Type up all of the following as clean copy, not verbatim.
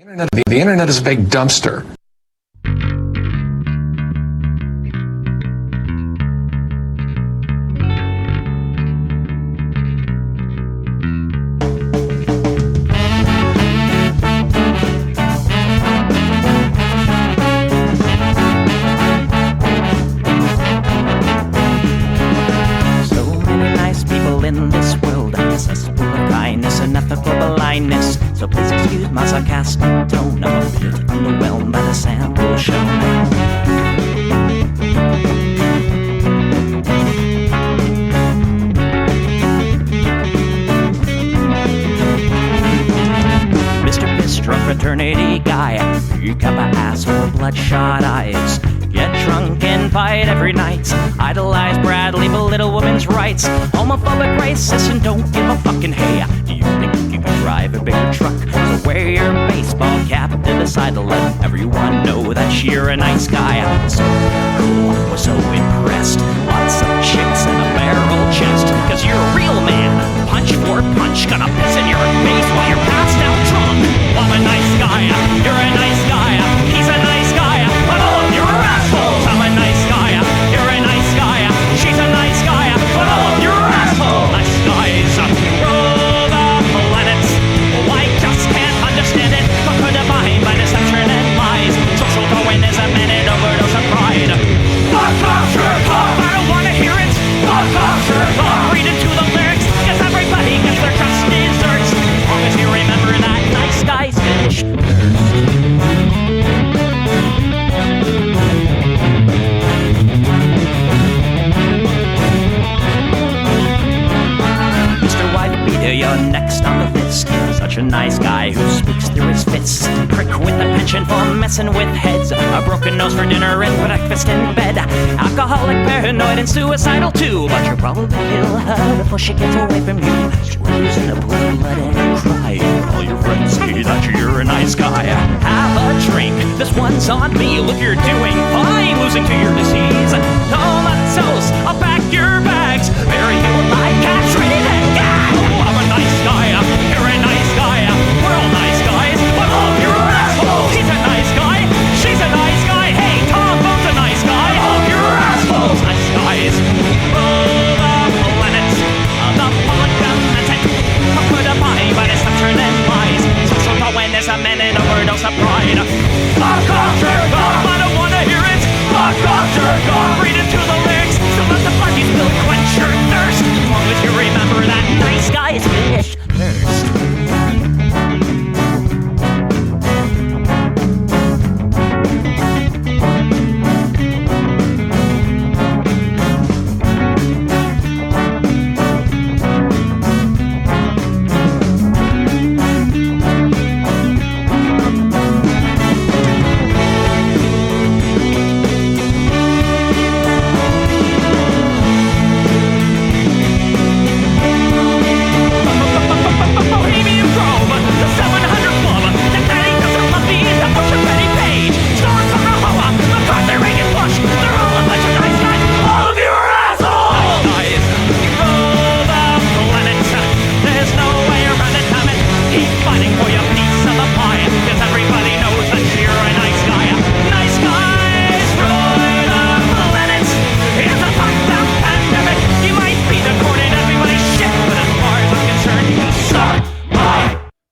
The internet is a big dumpster. So please excuse my sarcastic tone. I'm a bit underwhelmed by the sample shown. Mr. Bistro fraternity guy, you got my asshole, bloodshot eyes. Get drunk and fight every night. Idolize Bradley, belittle women's rights. Homophobic, racist, and don't give a fucking hey. Do you think you can drive a bigger truck? So wear your baseball cap to decide to let everyone know that you're a nice guy. So cool, we're so impressed. Lots of chicks and a barrel chest. Cause you're a real man. Punch for punch, gonna piss in your face while you're passed out drunk. I'm a nice guy, you're a nice guy. He's a nice guy, but all of you are assholes. I'm a nice guy, you're a nice guy. She's a nice guy, but all of you are assholes. Nice guys rule the planet. I just can't understand it. Conquer divine by deception and lies. Social Darwinism and an overdose of pride. I don't wanna hear it. Read into the lyrics, cause everybody gets their just desserts. As long as you remember that nice guys finish first. You're next on the list. Such a nice guy who speaks through his fists. Prick with a penchant for messing with heads. A broken nose for dinner and breakfast in bed. Alcoholic, paranoid, and suicidal too. But you'll probably kill her before she gets away from you. She lives in a blue, letting her cry. All your friends say that you're a nice guy. Have a drink, this one's on me. Look, you're doing fine, losing to your disease. Comatose, I'll pack your bags. Bury you like cats ready to gag. I'm a nice guy, you're a nice guy. We're all nice guys, but all of you are assholes. He's a nice guy, she's a nice guy. Hey, Tom Bone's a nice guy. All of you are assholes. Nice guys rule the planet. The polygammatic, put a body by deception and lies. Social Darwinism and an overdose of pride. Fuck off, jerk off. I don't wanna hear it. Fuck off, jerk off. Read into the lyrics, so let the fuzzies will quench your thirst. As long as you remember that nice guys finish first.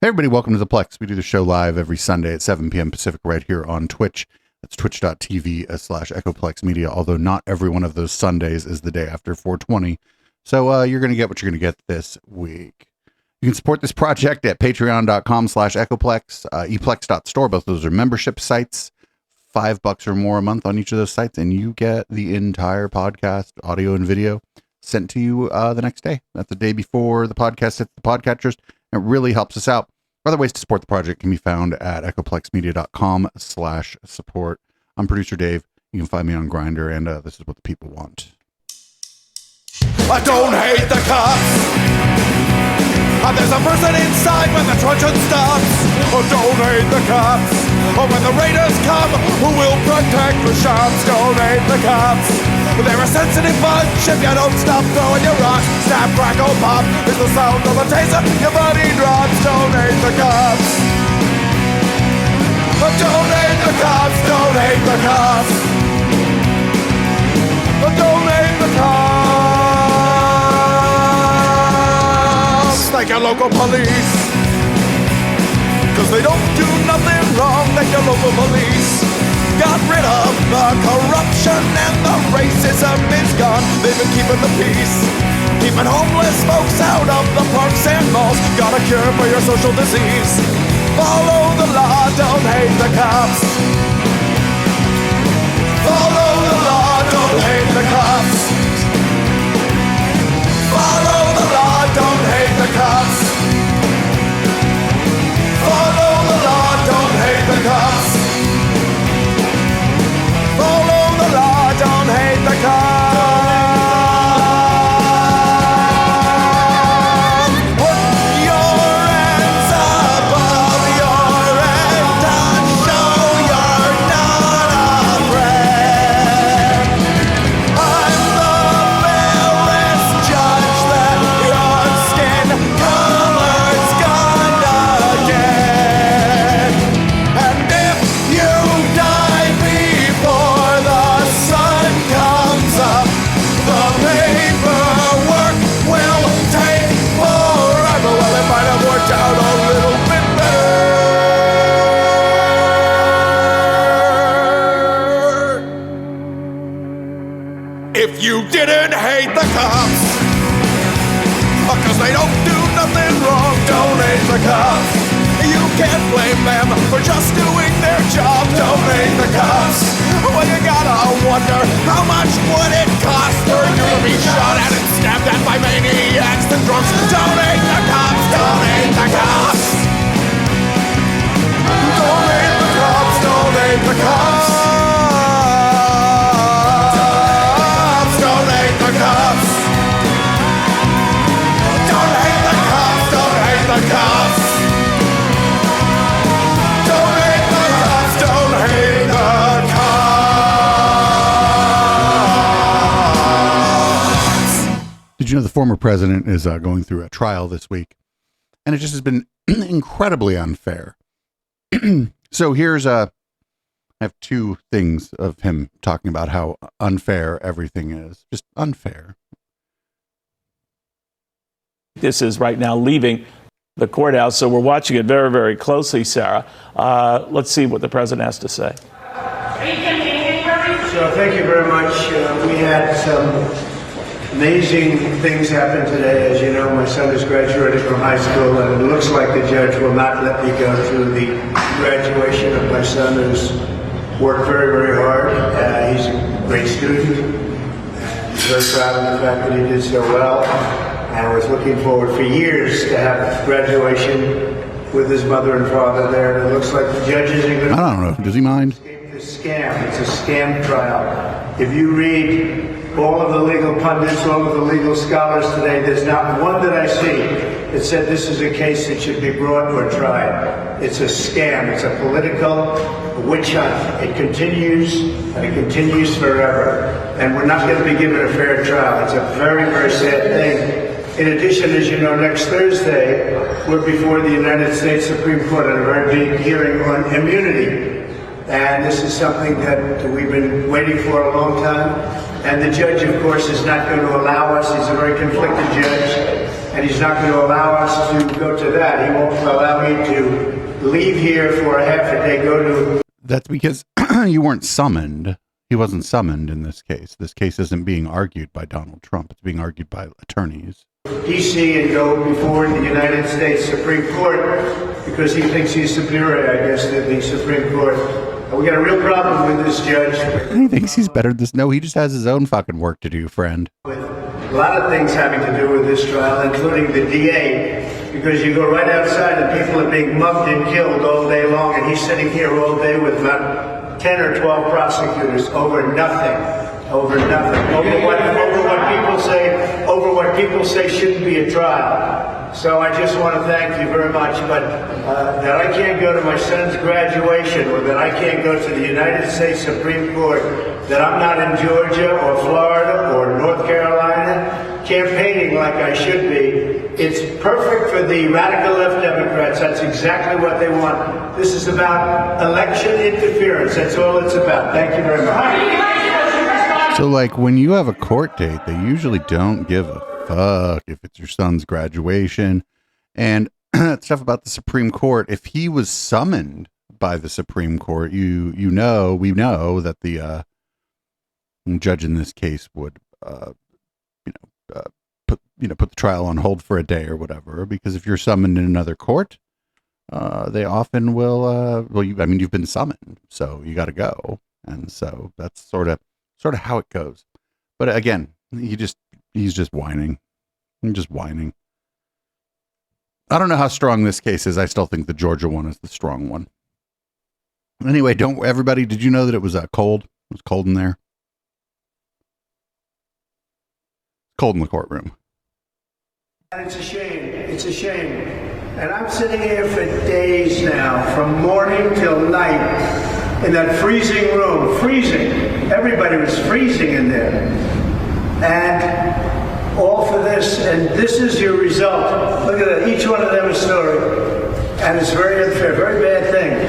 Everybody, welcome to the Plex. We do the show live every Sunday at 7 p.m. Pacific right here on Twitch. That's twitch.tv/EchoPlex Media, although not every one of those Sundays is the day after 420. So you're going to get what you're going to get this week. You can support this project at patreon.com/EchoPlex, eplex.store. Both of those are membership sites. $5 or more a month on each of those sites, and you get the entire podcast, audio and video, sent to you the next day. That's the day before the podcast hits the podcatchers. It really helps us out. Other ways to support the project can be found at echoplexmedia.com/support. I'm producer Dave. You can find me on Grindr, and this is what the people want. I don't hate the cops. There's a person inside when the truncheon stops. Oh, don't hate the cops. Oh, when the raiders come, who will protect the shops? Don't hate the cops. They're a sensitive bunch if you don't stop throwing your rocks. Snap, crackle, pop is the sound of a taser. Your body drops. Don't hate the cops. cops. Don't hate the cops. Thank your local police, 'cause they don't do nothing wrong. Thank your local police. Got rid of the corruption and the racism is gone. They've been keeping the peace, keeping homeless folks out of the parks and malls. Got a cure for your social disease. Follow the law, don't hate the cops. Follow the law, don't hate the cops. Follow the law, don't hate the cops. Follow the law, don't hate the cops. Follow the law, don't hate the cops. Put your hands above your head and show you're not afraid. I'm the fearless judge that your skin color's gonna get. And if you die before the sun comes up, the paperwork will take forever. Well, it might have worked out a little bit better if you didn't hate the cops. 'Cause they don't do nothing wrong. Don't hate the cops. You can't blame them for just doing their job. Don't hate the cops. Well, you gotta wonder, how much would it cost for you to be shot at and stabbed at by maniacs and drunks? Don't hate the cops. Don't hate the cops. Don't hate the cops. Don't hate the cops. Don't hate the cops. Don't hate the cops. Don't hate the cops. Don't hate the cops. Don't hate the cops. Did you know the former president is going through a trial this week? And it just has been incredibly unfair. So here's I have two things of him talking about how unfair everything is. Just unfair. This is right now leaving the courthouse, so we're watching it very, very closely, Sarah. Let's see what the president has to say. So thank you very much. We had some amazing things happen today. As you know, my son is graduating from high school, and it looks like the judge will not let me go through the graduation of my son, who's worked very, very hard. He's a great student. He's very proud of the fact that he did so well. And I was looking forward for years to have graduation with his mother and father there. And it looks like the judge isn't going to... I don't know. Does he mind? This scam. It's a scam trial. If you read all of the legal pundits, all of the legal scholars today, there's not one that I see that said this is a case that should be brought or tried. It's a scam. It's a political witch hunt. It continues, and it continues forever. And we're not going to be given a fair trial. It's a very, very sad thing. In addition, as you know, next Thursday, we're before the United States Supreme Court on a very big hearing on immunity. And this is something that we've been waiting for a long time. And the judge, of course, is not going to allow us. He's a very conflicted judge. And he's not going to allow us to go to that. He won't allow me to leave here for a half a day, go to... That's because you weren't summoned. He wasn't summoned in this case. This case isn't being argued by Donald Trump. It's being argued by attorneys. D.C. and go before the United States Supreme Court because he thinks he's superior, I guess, to the Supreme Court. We got a real problem with this judge. He thinks he's better than this. No, he just has his own fucking work to do, friend. With a lot of things having to do with this trial, including the DA, because you go right outside and people are being mugged and killed all day long, and he's sitting here all day with about 10 or 12 prosecutors over nothing. Over what people say shouldn't be a trial. So I just want to thank you very much, but that I can't go to my son's graduation, or that I can't go to the United States Supreme Court, that I'm not in Georgia or Florida or North Carolina, campaigning like I should be. It's perfect for the radical left Democrats. That's exactly what they want. This is about election interference. That's all it's about. Thank you very much. So, like, when you have a court date, they usually don't give a fuck if it's your son's graduation. And stuff about the Supreme Court, if he was summoned by the Supreme Court, we know that the judge in this case would put the trial on hold for a day or whatever, because if you're summoned in another court, they often will you've been summoned, so you got to go. And so that's sort of how it goes. But again, he's just whining. I'm just whining. I don't know how strong this case is. I still think the Georgia one is the strong one. Anyway, did you know that it was cold? It was cold in there. Cold in the courtroom. It's a shame. It's a shame. And I'm sitting here for days now, from morning till night, in that freezing room. Freezing. Everybody was freezing in there. And all for this, and this is your result. Look at that. Each one of them a story. And it's very unfair. Very bad thing.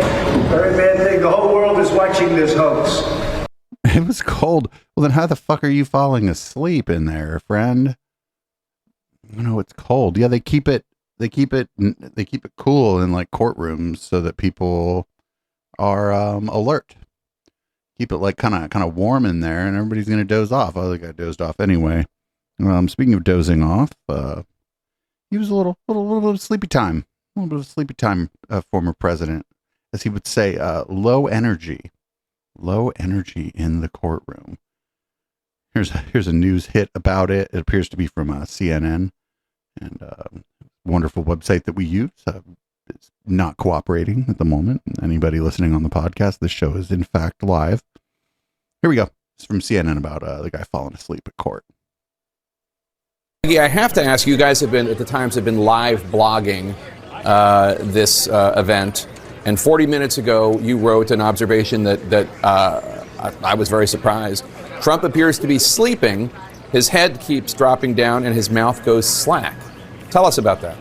Very bad thing. The whole world is watching this hoax. It was cold. Well, then how the fuck are you falling asleep in there, friend? It's cold. Yeah, they keep it cool in like courtrooms so that people are alert. Keep it like kind of warm in there, and everybody's gonna doze off. I think I dozed off anyway. Speaking of dozing off, he was a little bit of sleepy time. A little bit of sleepy time, former president, as he would say, low energy in the courtroom. Here's a news hit about it. It appears to be from CNN, and wonderful website that we use. It's not cooperating at the moment. Anybody listening on the podcast, this show is in fact live. Here we go. It's from CNN about the guy falling asleep at court. Yeah, I have to ask, you guys have been live blogging this event, and 40 minutes ago you wrote an observation that I was very surprised. Trump appears to be sleeping, his head keeps dropping down, and his mouth goes slack. Tell us about that.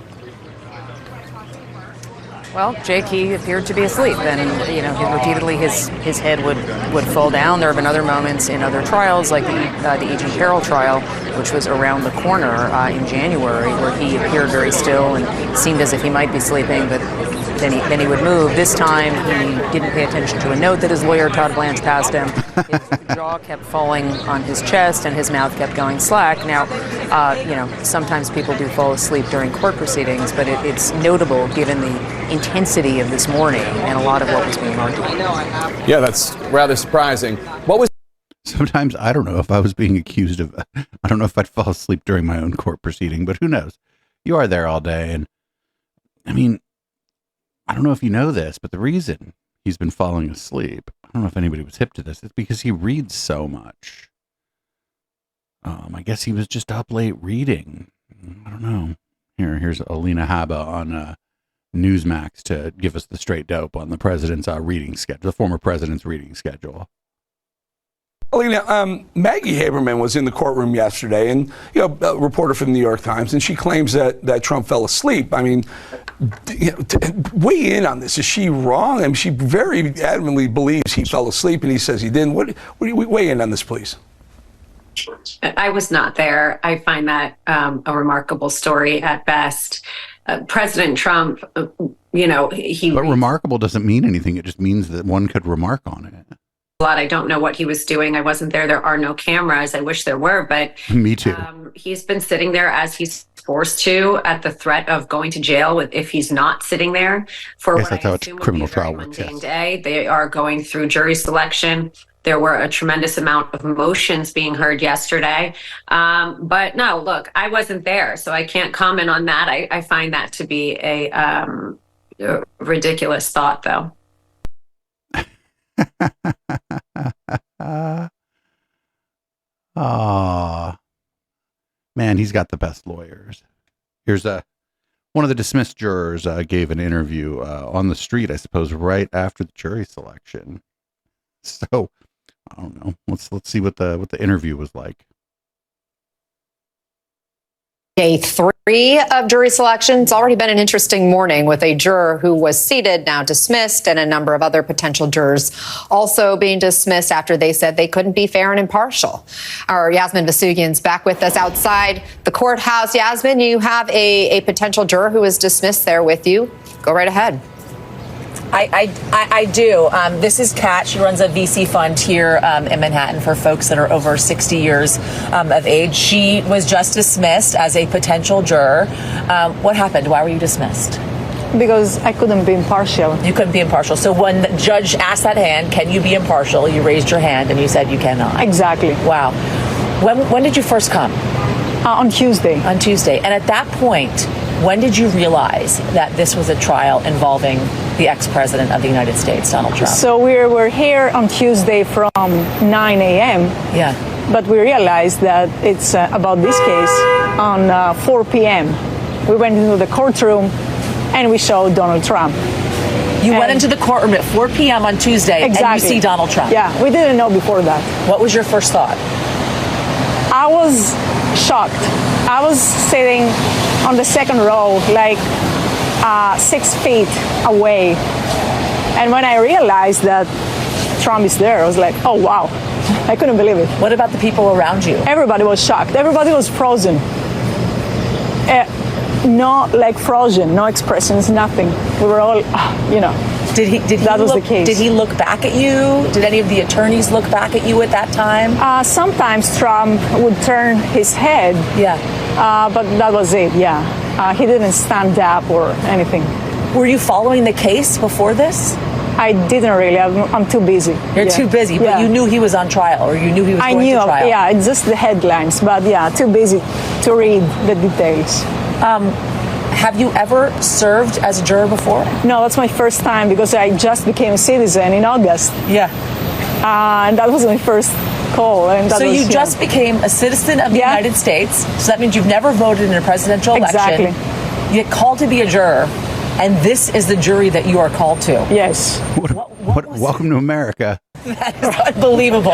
Well, Jake, he appeared to be asleep, and repeatedly his head would fall down. There have been other moments in other trials, like the Agent Carroll trial, which was around the corner in January, where he appeared very still and seemed as if he might be sleeping, but then he would move. This time, he didn't pay attention to a note that his lawyer, Todd Blanche, passed him. His jaw kept falling on his chest, and his mouth kept going slack. Now, sometimes people do fall asleep during court proceedings, but it's notable given the intensity of this morning and a lot of what was being argued. Yeah, that's rather surprising. Sometimes I don't know if I was being accused of, I don't know if I'd fall asleep during my own court proceeding, but who knows? You are there all day. And I mean, I don't know if you know this, but the reason he's been falling asleep, I don't know if anybody was hip to this, it's because he reads so much. I guess he was just up late reading. I don't know. Here's Alina Habba on Newsmax to give us the straight dope on the president's reading schedule, the former president's reading schedule. Alina, Maggie Haberman was in the courtroom yesterday, and a reporter from the New York Times, and she claims that Trump fell asleep. I mean, weigh in on this. Is she wrong? I mean, she very adamantly believes he fell asleep, and he says he didn't. What do you weigh in on this, please? I was not there. I find that a remarkable story at best. President Trump, he. But remarkable doesn't mean anything. It just means that one could remark on it. A lot. I don't know what he was doing. I wasn't there. There are no cameras. I wish there were, but me too. He's been sitting there as he's forced to, at the threat of going to jail if he's not sitting there for what I assume would be a very mundane day. They are going through jury selection. There were a tremendous amount of motions being heard yesterday. But no, look, I wasn't there, so I can't comment on that. I find that to be a ridiculous thought, though. Man, he's got the best lawyers. Here's one of the dismissed jurors gave an interview on the street, I suppose, right after the jury selection. So I don't know. Let's see what the interview was like. Day 3 of jury selection. It's already been an interesting morning with a juror who was seated now dismissed and a number of other potential jurors also being dismissed after they said they couldn't be fair and impartial. Our Yasmin Vasugian's back with us outside the courthouse. Yasmin, you have a potential juror who is dismissed there with you. Go right ahead. I do. This is Kat. She runs a VC fund here in Manhattan for folks that are over 60 years of age. She was just dismissed as a potential juror. What happened? Why were you dismissed? Because I couldn't be impartial. You couldn't be impartial. So when the judge asked that hand, can you be impartial? You raised your hand and you said you cannot. Exactly. Wow. When did you first come? On Tuesday. On Tuesday. And at that point, when did you realize that this was a trial involving the ex-president of the United States, Donald Trump? So we were here on Tuesday from 9 a.m. Yeah. But we realized that it's about this case on 4 p.m. We went into the courtroom and we showed Donald Trump. You went into the courtroom at 4 p.m. on Tuesday and you see Donald Trump. Yeah, we didn't know before that. What was your first thought? I was shocked. I was sitting on the second row, like 6 feet away. And when I realized that Trump is there, I was like, oh, wow. I couldn't believe it. What about the people around you? Everybody was shocked. Everybody was frozen. No, like frozen, no expressions, nothing. We were all, Did he look back at you? Did any of the attorneys look back at you at that time? Sometimes Trump would turn his head. Yeah. But that was it, yeah. He didn't stand up or anything. Were you following the case before this? I didn't really. I'm too busy. You're too busy, but you knew he was on trial, or you knew he was going to trial? Yeah, it's just the headlines, but yeah, too busy to read the details. Have you ever served as a juror before? No, that's my first time because I just became a citizen in August. Yeah. And that was my first call. And that so was, you just became a citizen of the United States. So that means you've never voted in a presidential election. Exactly. You get called to be a juror, and this is the jury that you are called to. Yes. Welcome to America. That is unbelievable.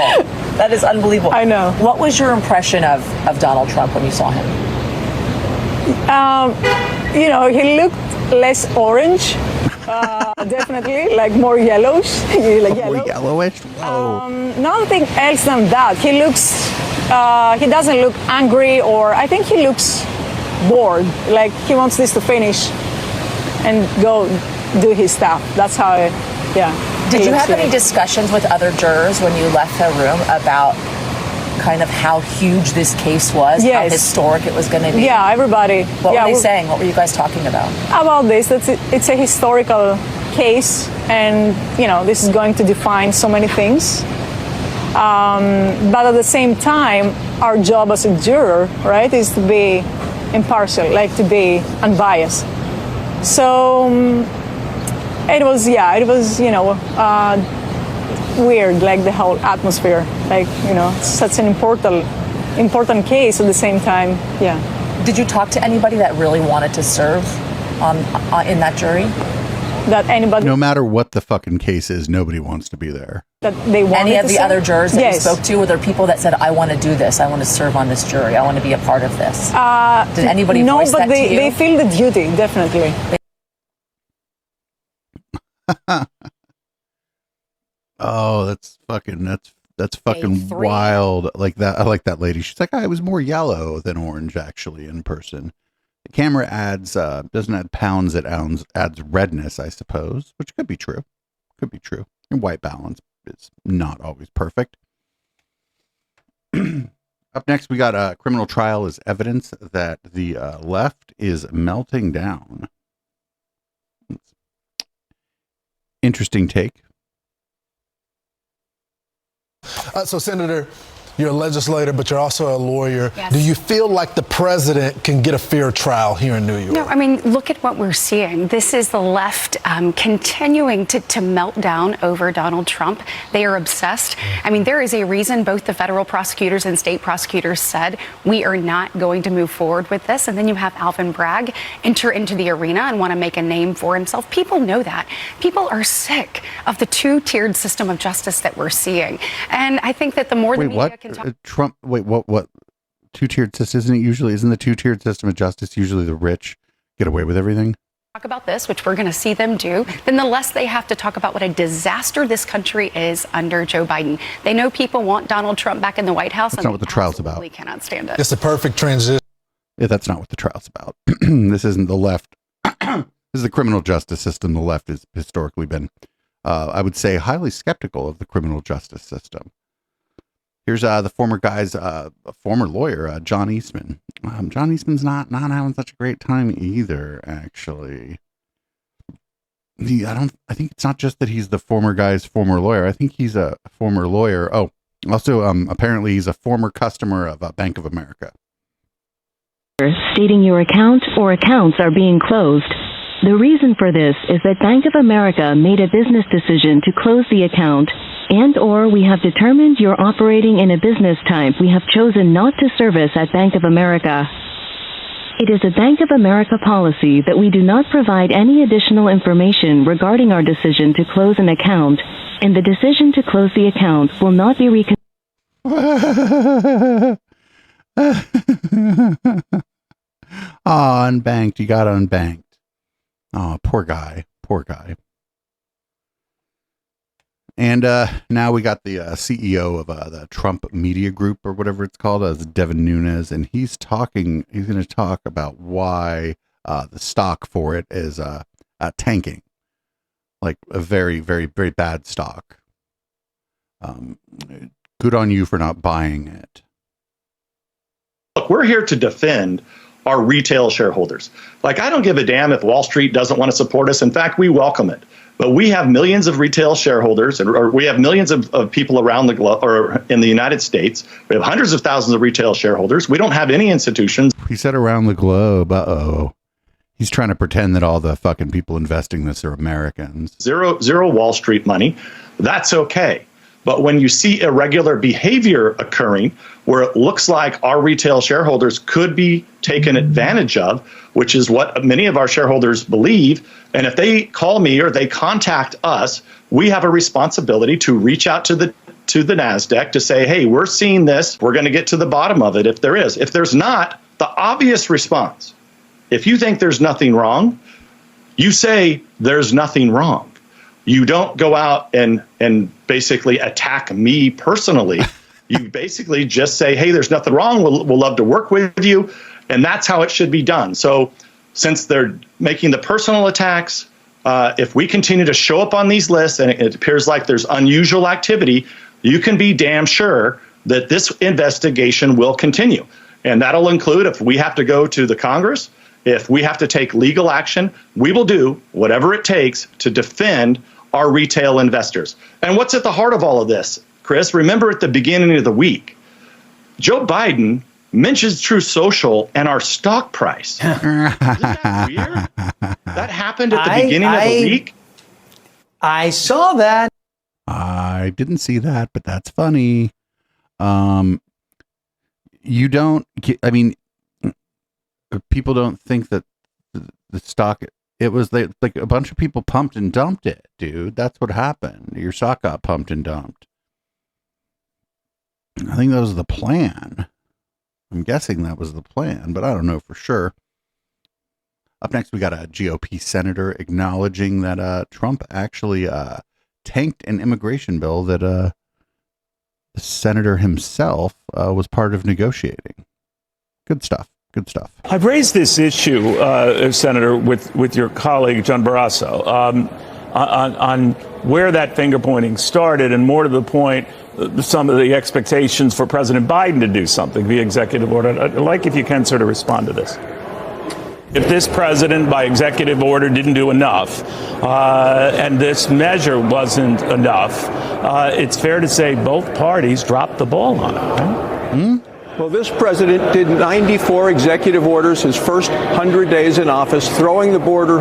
That is unbelievable. I know. What was your impression of Donald Trump when you saw him? He looked less orange, definitely, like more yellowish. More yellowish? Whoa. Nothing else than that. He looks, he doesn't look angry, or I think he looks bored, like he wants this to finish and go do his stuff. That's how, Did you have any discussions with other jurors when you left the room about kind of how huge this case was, how historic it was going to be? Yeah, everybody. What were they saying? What were you guys talking about? About this, it's a historical case, and this is going to define so many things. But at the same time, our job as a juror, right, is to be impartial, like to be unbiased. So it was weird, like the whole atmosphere, like such an important case at the same time. Did you talk to anybody that really wanted to serve in that jury? That anybody, no matter what the fucking case is, nobody wants to be there. That they wanted any of to the serve? other jurors that you Yes. spoke to? Were there people that said, I want to do this, I want to serve on this jury, I want to be a part of this? Did anybody voice that to you? No, but they feel the duty, definitely. Oh, that's fucking wild. Like that. I like that lady. She's like, I was more yellow than orange actually in person. The camera doesn't add pounds, it adds redness, I suppose, which could be true. Could be true. And white balance is not always perfect. Up next, we got a criminal trial as evidence that the left is melting down. Interesting take. So, Senator, you're a legislator, but you're also a lawyer. Yes. Do you feel like the president can get a fair trial here in New York? No, I mean, look at what we're seeing. This is the left continuing to melt down over Donald Trump. They are obsessed. I mean, there is a reason both the federal prosecutors and state prosecutors said we are not going to move forward with this. And then you have Alvin Bragg enter into the arena and want to make a name for himself. People know that. People are sick of the two-tiered system of justice that we're seeing. And I think that the more the media can talk. Trump, wait, what? two-tiered system? Isn't the two-tiered system of justice usually the rich get away with everything? Talk about this, which we're going to see them do, then the less they have to talk about what a disaster this country is under Joe Biden. They know people want Donald Trump back in the White House. That's not what the trial's about. They cannot stand it. It's the perfect transition. Yeah, that's not what the trial's about. This isn't the left. This is the criminal justice system. The left has historically been, I would say, highly skeptical of the criminal justice system. Here's the former guy's former lawyer, John Eastman. John Eastman's not having such a great time either, actually. I think it's not just that he's the former guy's former lawyer. I think he's a former lawyer. Oh, also, apparently he's a former customer of Bank of America. Stating your account or accounts are being closed. The reason for this is that Bank of America made a business decision to close the account, and or we have determined you're operating in a business type we have chosen not to service at Bank of America. It is a Bank of America policy that we do not provide any additional information regarding our decision to close an account, and the decision to close the account will not be Unbanked. You got unbanked. Oh, poor guy. Poor guy. And now we got the CEO of the Trump Media Group, or whatever it's called, Devin Nunes, and he's going to talk about why the stock for it is tanking, like a very, very, very bad stock. Good on you for not buying it. Look, we're here to defend our retail shareholders. Like, I don't give a damn if Wall Street doesn't want to support us. In fact, we welcome it. But we have millions of retail shareholders, or we have millions of people around the globe, or in the United States. We have hundreds of thousands of retail shareholders. We don't have any institutions. He said around the globe. Uh-oh. He's trying to pretend that all the fucking people investing this are Americans. Zero Wall Street money. That's okay. But when you see irregular behavior occurring where it looks like our retail shareholders could be taken advantage of, which is what many of our shareholders believe, and if they call me or they contact us, we have a responsibility to reach out to the NASDAQ to say, hey, we're seeing this. We're going to get to the bottom of it if there is. If there's not, the obvious response, if you think there's nothing wrong, you say there's nothing wrong. You don't go out and basically attack me personally. You basically just say, hey, there's nothing wrong. We'll love to work with you. And that's how it should be done. So since they're making the personal attacks, if we continue to show up on these lists and it appears like there's unusual activity, you can be damn sure that this investigation will continue. And that'll include if we have to go to the Congress, if we have to take legal action, we will do whatever it takes to defend our retail investors. And what's at the heart of all of this, Chris? Remember at the beginning of the week, Joe Biden mentions True Social and our stock price. Isn't that weird? That happened at the beginning of the week. I saw that. I didn't see that, but that's funny. You don't get, I mean, people don't think that the stock, it was like a bunch of people pumped and dumped it, dude. That's what happened. Your stock got pumped and dumped. I think that was the plan. I'm guessing that was the plan, but I don't know for sure. Up next, we got a GOP senator acknowledging that Trump actually tanked an immigration bill that the senator himself was part of negotiating. Good stuff. Good stuff. I've raised this issue, Senator, with your colleague, John Barrasso, on where that finger pointing started, and more to the point, some of the expectations for President Biden to do something via executive order. I'd like if you can sort of respond to this. If this president, by executive order, didn't do enough, and this measure wasn't enough, it's fair to say both parties dropped the ball on it, right? Well, this president did 94 executive orders his first 100 days in office, throwing the border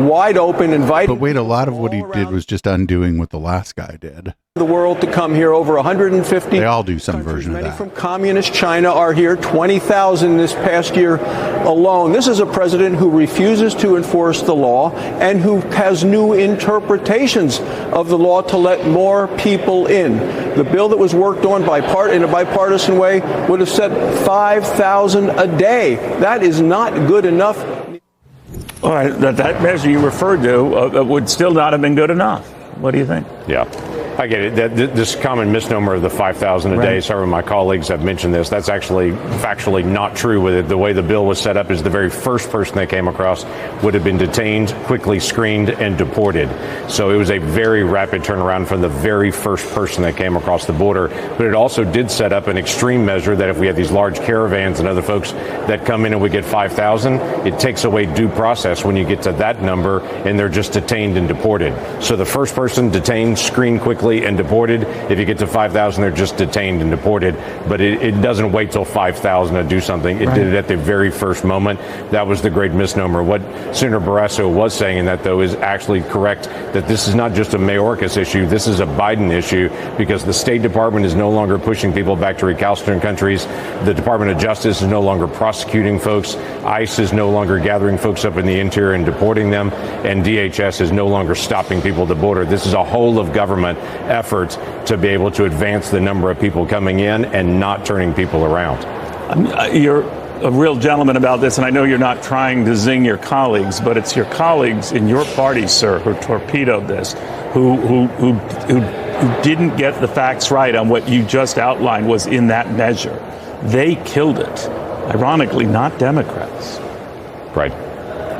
wide open, inviting... But wait, a lot of what he did was just undoing what the last guy did. The world to come here, over 150. They all do some version of many that. from communist China are here, 20,000 this past year alone. This is a president who refuses to enforce the law and who has new interpretations of the law to let more people in. The bill that was worked on in a bipartisan way would have set 5,000 a day. That is not good enough. All right, that measure you referred to would still not have been good enough. What do you think? Yeah. I get it. This common misnomer of the 5,000 a day, several of my colleagues have mentioned this. That's actually factually not true with it. The way the bill was set up is the very first person they came across would have been detained, quickly screened, and deported. So it was a very rapid turnaround from the very first person that came across the border. But it also did set up an extreme measure that if we have these large caravans and other folks that come in and we get 5,000, it takes away due process when you get to that number and they're just detained and deported. So the first person detained, screened quickly, and deported. If you get to 5,000, they're just detained and deported. But it doesn't wait till 5,000 to do something. It did it at the very first moment. That was the great misnomer. What Senator Barrasso was saying in that, though, is actually correct, that this is not just a Mayorkas issue. This is a Biden issue because the State Department is no longer pushing people back to recalcitrant countries. The Department of Justice is no longer prosecuting folks. ICE is no longer gathering folks up in the interior and deporting them. And DHS is no longer stopping people at the border. This is a whole of government effort to be able to advance the number of people coming in and not turning people around. You're a real gentleman about this, and I know you're not trying to zing your colleagues, but it's your colleagues in your party, sir, who torpedoed this, who didn't get the facts right on what you just outlined was in that measure. They killed it. Ironically, not Democrats. Right.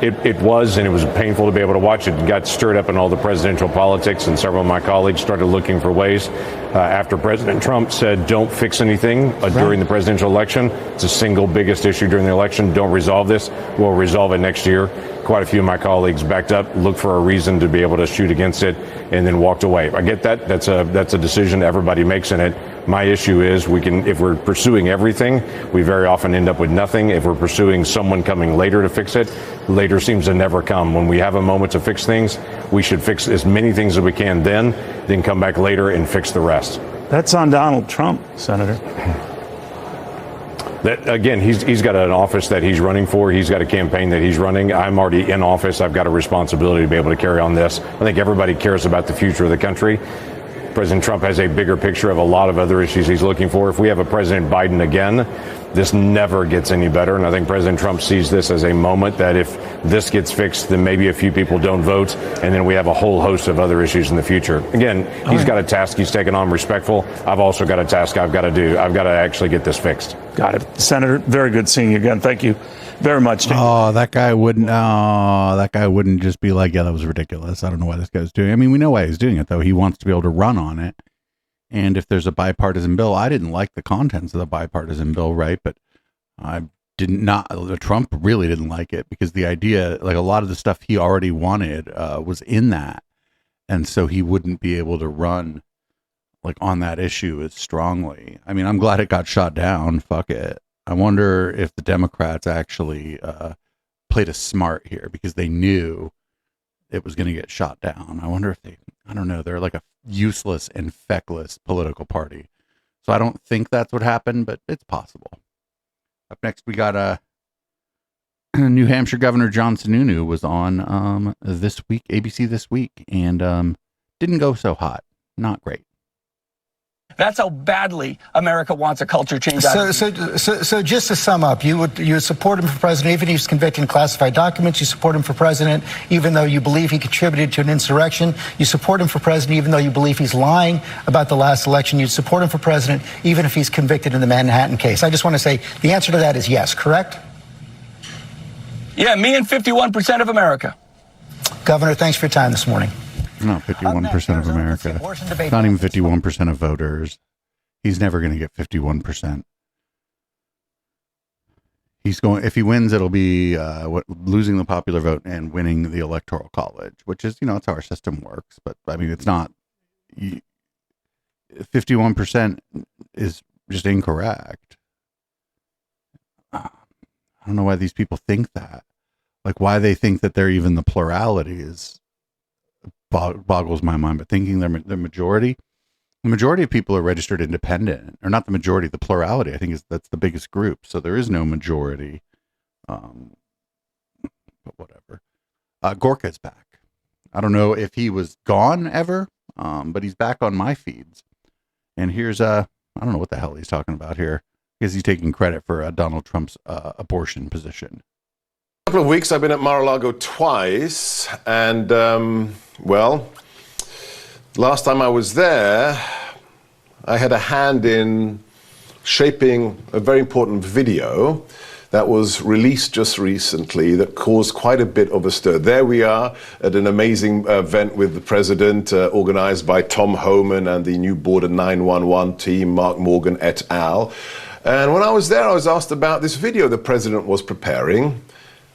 It was, and it was painful to be able to watch it. It got stirred up in all the presidential politics, and several of my colleagues started looking for ways. After President Trump said, don't fix anything during the presidential election. It's the single biggest issue during the election. Don't resolve this. We'll resolve it next year. Quite a few of my colleagues backed up, looked for a reason to be able to shoot against it, and then walked away. I get that. That's a decision everybody makes in it. My issue is if we're pursuing everything, we very often end up with nothing. If we're pursuing someone coming later to fix it, later seems to never come. When we have a moment to fix things, we should fix as many things as we can then come back later and fix the rest. That's on Donald Trump, Senator. That, again, he's got an office that he's running for. He's got a campaign that he's running. I'm already in office. I've got a responsibility to be able to carry on this. I think everybody cares about the future of the country. President Trump has a bigger picture of a lot of other issues he's looking for. If we have a President Biden again, this never gets any better. And I think President Trump sees this as a moment that if this gets fixed, then maybe a few people don't vote. And then we have a whole host of other issues in the future. Again, he's got a task he's taken on respectful. I've also got a task I've got to do. I've got to actually get this fixed. Got it. Senator, very good seeing you again. Thank you very much. Oh, that guy wouldn't just be like, yeah, that was ridiculous. I don't know why this guy's doing it. I mean, we know why he's doing it, though. He wants to be able to run on it. And if there's a bipartisan bill, I didn't like the contents of the bipartisan bill, right? But Trump really didn't like it because the idea, like a lot of the stuff he already wanted was in that. And so he wouldn't be able to run like on that issue as strongly. I mean, I'm glad it got shot down. Fuck it. I wonder if the Democrats actually played a smart here because they knew it was going to get shot down. I wonder if I don't know, they're like a useless and feckless political party. So I don't think that's what happened, but it's possible. Up next, we got New Hampshire Governor John Sununu was on this week, ABC This Week, and didn't go so hot. Not great. That's how badly America wants a culture change. So just to sum up, you would support him for president even if he's convicted in classified documents. You support him for president even though you believe he contributed to an insurrection. You support him for president even though you believe he's lying about the last election. You'd support him for president even if he's convicted in the Manhattan case. I just want to say the answer to that is yes, correct? Yeah, me and 51% of America. Governor, thanks for your time this morning. No, 51% of America. Not even 51% of voters. He's never going to get 51%. He's going. If he wins, it'll be losing the popular vote and winning the electoral college, which is, it's how our system works. But I mean, it's not. 51% is just incorrect. I don't know why these people think that. Like, why they think that they're even the plurality is boggles my mind. But thinking they're the majority, The majority of people are registered independent, or not the majority, the plurality. I think that's the biggest group. So there is no majority. But whatever. Gorka's back. I don't know if he was gone ever, but he's back on my feeds. And here's I don't know what the hell he's talking about here, because he's taking credit for Donald Trump's abortion position. A couple of weeks I've been at Mar-a-Lago twice, and well, last time I was there, I had a hand in shaping a very important video that was released just recently that caused quite a bit of a stir. There we are at an amazing event with the president, organized by Tom Homan and the new Border 911 team, Mark Morgan et al. And when I was there, I was asked about this video the president was preparing.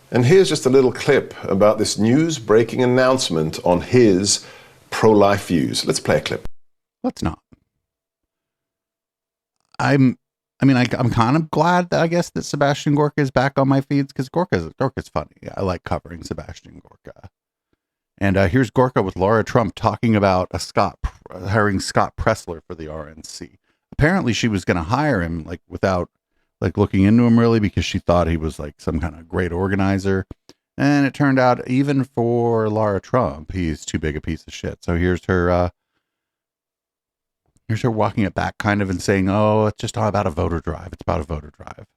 And here's just a little clip about this news-breaking announcement on his pro-life views. Let's play a clip. Let's not. I'm kind of glad that I guess that Sebastian Gorka is back on my feeds, because Gorka's funny. I like covering Sebastian Gorka. And here's Gorka with Laura Trump talking about hiring Scott Pressler for the RNC. Apparently she was going to hire him without looking into him really, because she thought he was some kind of great organizer. And it turned out even for Laura Trump, he's too big a piece of shit. So here's her walking it back kind of and saying, oh, it's just all about a voter drive. It's about a voter drive.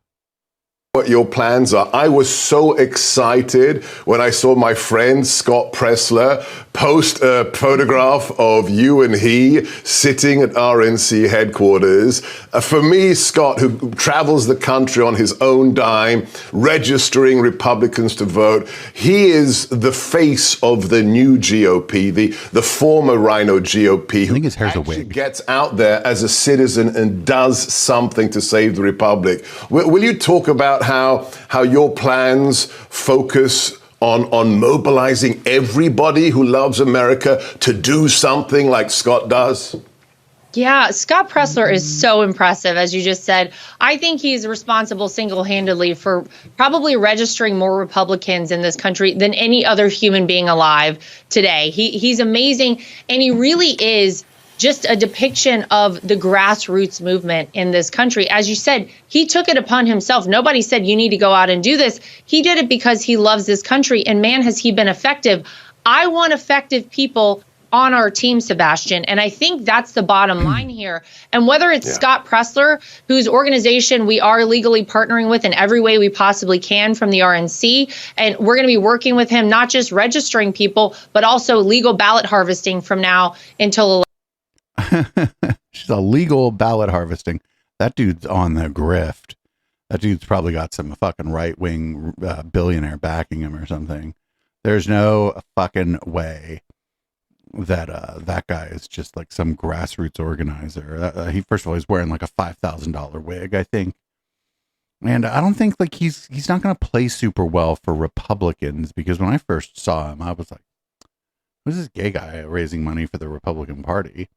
What your plans are. I was so excited when I saw my friend Scott Pressler post a photograph of you and he sitting at RNC headquarters. For me, Scott, who travels the country on his own dime, registering Republicans to vote, he is the face of the new GOP, the former Rhino GOP, who actually gets out there as a citizen and does something to save the Republic. Will you talk about how your plans focus on mobilizing everybody who loves America to do something like Scott does? Yeah, Scott Pressler is so impressive, as you just said. I think he's responsible single-handedly for probably registering more Republicans in this country than any other human being alive today. He's amazing, and he really is just a depiction of the grassroots movement in this country. As you said, he took it upon himself. Nobody said you need to go out and do this. He did it because he loves this country, and man, has he been effective. I want effective people on our team, Sebastian, and I think that's the bottom line here. And whether it's Scott Pressler, whose organization we are legally partnering with in every way we possibly can from the RNC, and we're going to be working with him, not just registering people, but also legal ballot harvesting from now until She's illegal ballot harvesting. That dude's on the grift. That dude's probably got some fucking right-wing billionaire backing him or something. There's no fucking way that that guy is just some grassroots organizer. He, first of all, he's wearing a $5,000 wig, I think. And I don't think he's not going to play super well for Republicans, because when I first saw him, I was like, who's this gay guy raising money for the Republican Party?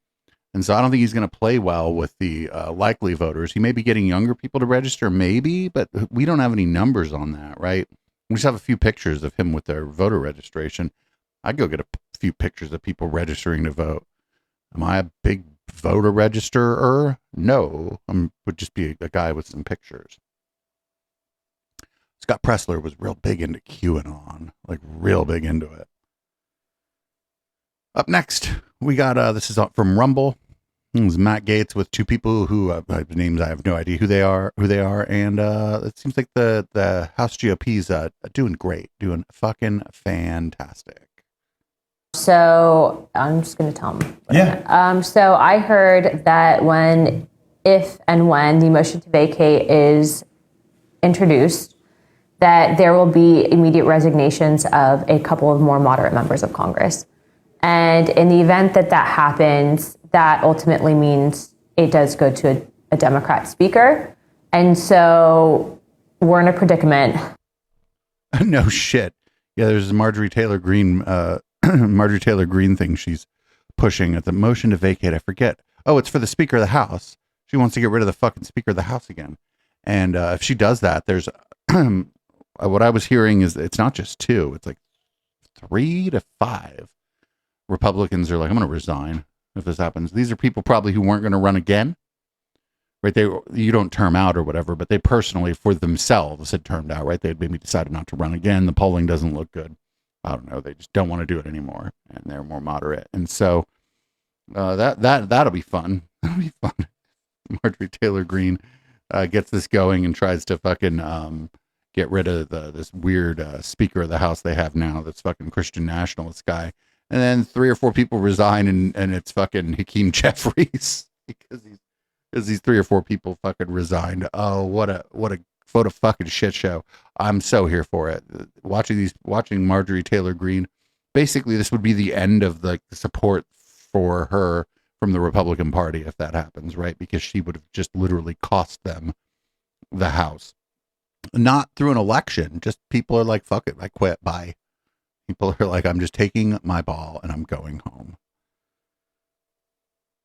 And so I don't think he's going to play well with the likely voters. He may be getting younger people to register, maybe, but we don't have any numbers on that, right? We just have a few pictures of him with their voter registration. I'd go get a few pictures of people registering to vote. Am I a big voter registerer? No, I would just be a guy with some pictures. Scott Pressler was real big into QAnon, real big into it. Up next, we got, this is from Rumble. This is Matt Gaetz with two people who, names I have no idea who they are, and it seems like the House GOP's doing great, doing fucking fantastic. So I'm just going to tell them. Yeah. So I heard that if and when the motion to vacate is introduced, that there will be immediate resignations of a couple of more moderate members of Congress. And in the event that happens, that ultimately means it does go to a Democrat speaker. And so we're in a predicament. No shit. Yeah, there's a Marjorie Taylor Greene thing she's pushing at the motion to vacate. I forget. Oh, it's for the Speaker of the House. She wants to get rid of the fucking Speaker of the House again. And if she does that, there's what I was hearing is it's not just two, it's 3 to 5 Republicans are I'm going to resign. if this happens. These are people probably who weren't going to run again, right? You don't term out or whatever, but they personally, for themselves, had termed out, right? They had maybe decided not to run again. The polling doesn't look good. I don't know. They just don't want to do it anymore, and they're more moderate. And so that'll be fun. That'll be fun. Marjorie Taylor Greene gets this going and tries to fucking get rid of this weird Speaker of the House they have now, that's fucking Christian nationalist guy. And then 3 or 4 people resign, and it's fucking Hakeem Jeffries because these 3 or 4 people fucking resigned. Oh, what a fucking shit show. I'm so here for it. Watching Marjorie Taylor Greene, basically this would be the end of the support for her from the Republican Party if that happens, right? Because she would have just literally cost them the House. Not through an election, just people are like, fuck it, I quit, bye. People are like, I'm just taking my ball and I'm going home.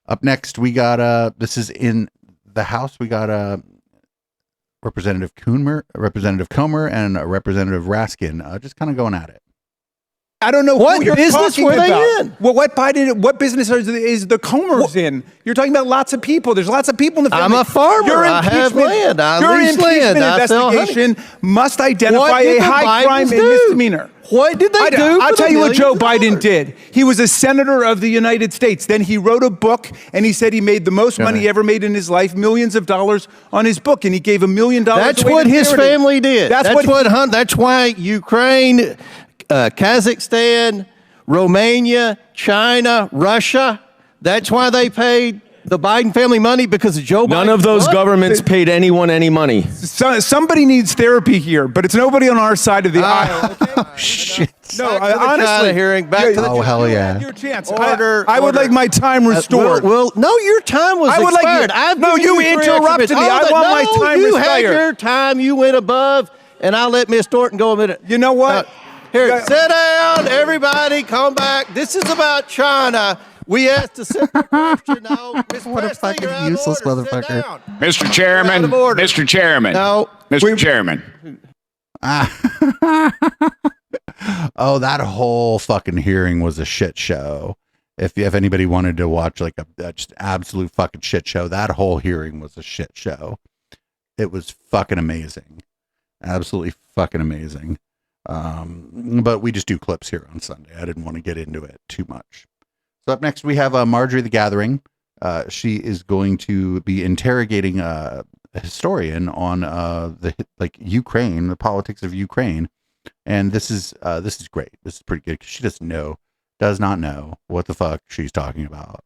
Up next, we got this is in the House, we got Representative Comer, and Representative Raskin just kind of going at it. I don't know what who you're business talking were they about. in? Well, what business is the Comers in? You're talking about lots of people. There's lots of people in the family. I'm a farmer. I have land. Your lease impeachment land. I sell investigation must identify What did a the high Bidens crime and do? misdemeanor. What did they do? I'll for tell the you what Joe millions of Biden did. He was a senator of the United States. Then he wrote a book, and he said he made the most money he ever made in his life, millions of dollars on his book, and he gave $1 million. That's away what to his charity. family did. That's why Ukraine, Kazakhstan, Romania, China, Russia. That's why they paid the Biden family money, because of Joe Biden. None of those governments paid anyone any money. Somebody needs therapy here, but it's nobody on our side of the aisle. Okay? Shit. No, honestly, hearing back to the hell yeah. Your chance. I would like my time restored. Well, no, your time was expired. You interrupted me. I want my time you restored. You had your time. You went above, and I let Miss Thornton go a minute. You know what? Here, sit down, everybody. Come back. This is about China. We asked to sit the question now. What a fucking useless motherfucker. Mr. Chairman. Mr. Chairman. No. Mr. Chairman. Oh, that whole fucking hearing was a shit show. If anybody wanted to watch like a just absolute fucking shit show, that whole hearing was a shit show. It was fucking amazing. Absolutely fucking amazing. But we just do clips here on Sunday. I didn't want to get into it too much. So up next we have Marjorie the Gathering. She is going to be interrogating a historian on Ukraine, the politics of Ukraine, and this is great. This is pretty good because she does not know what the fuck she's talking about.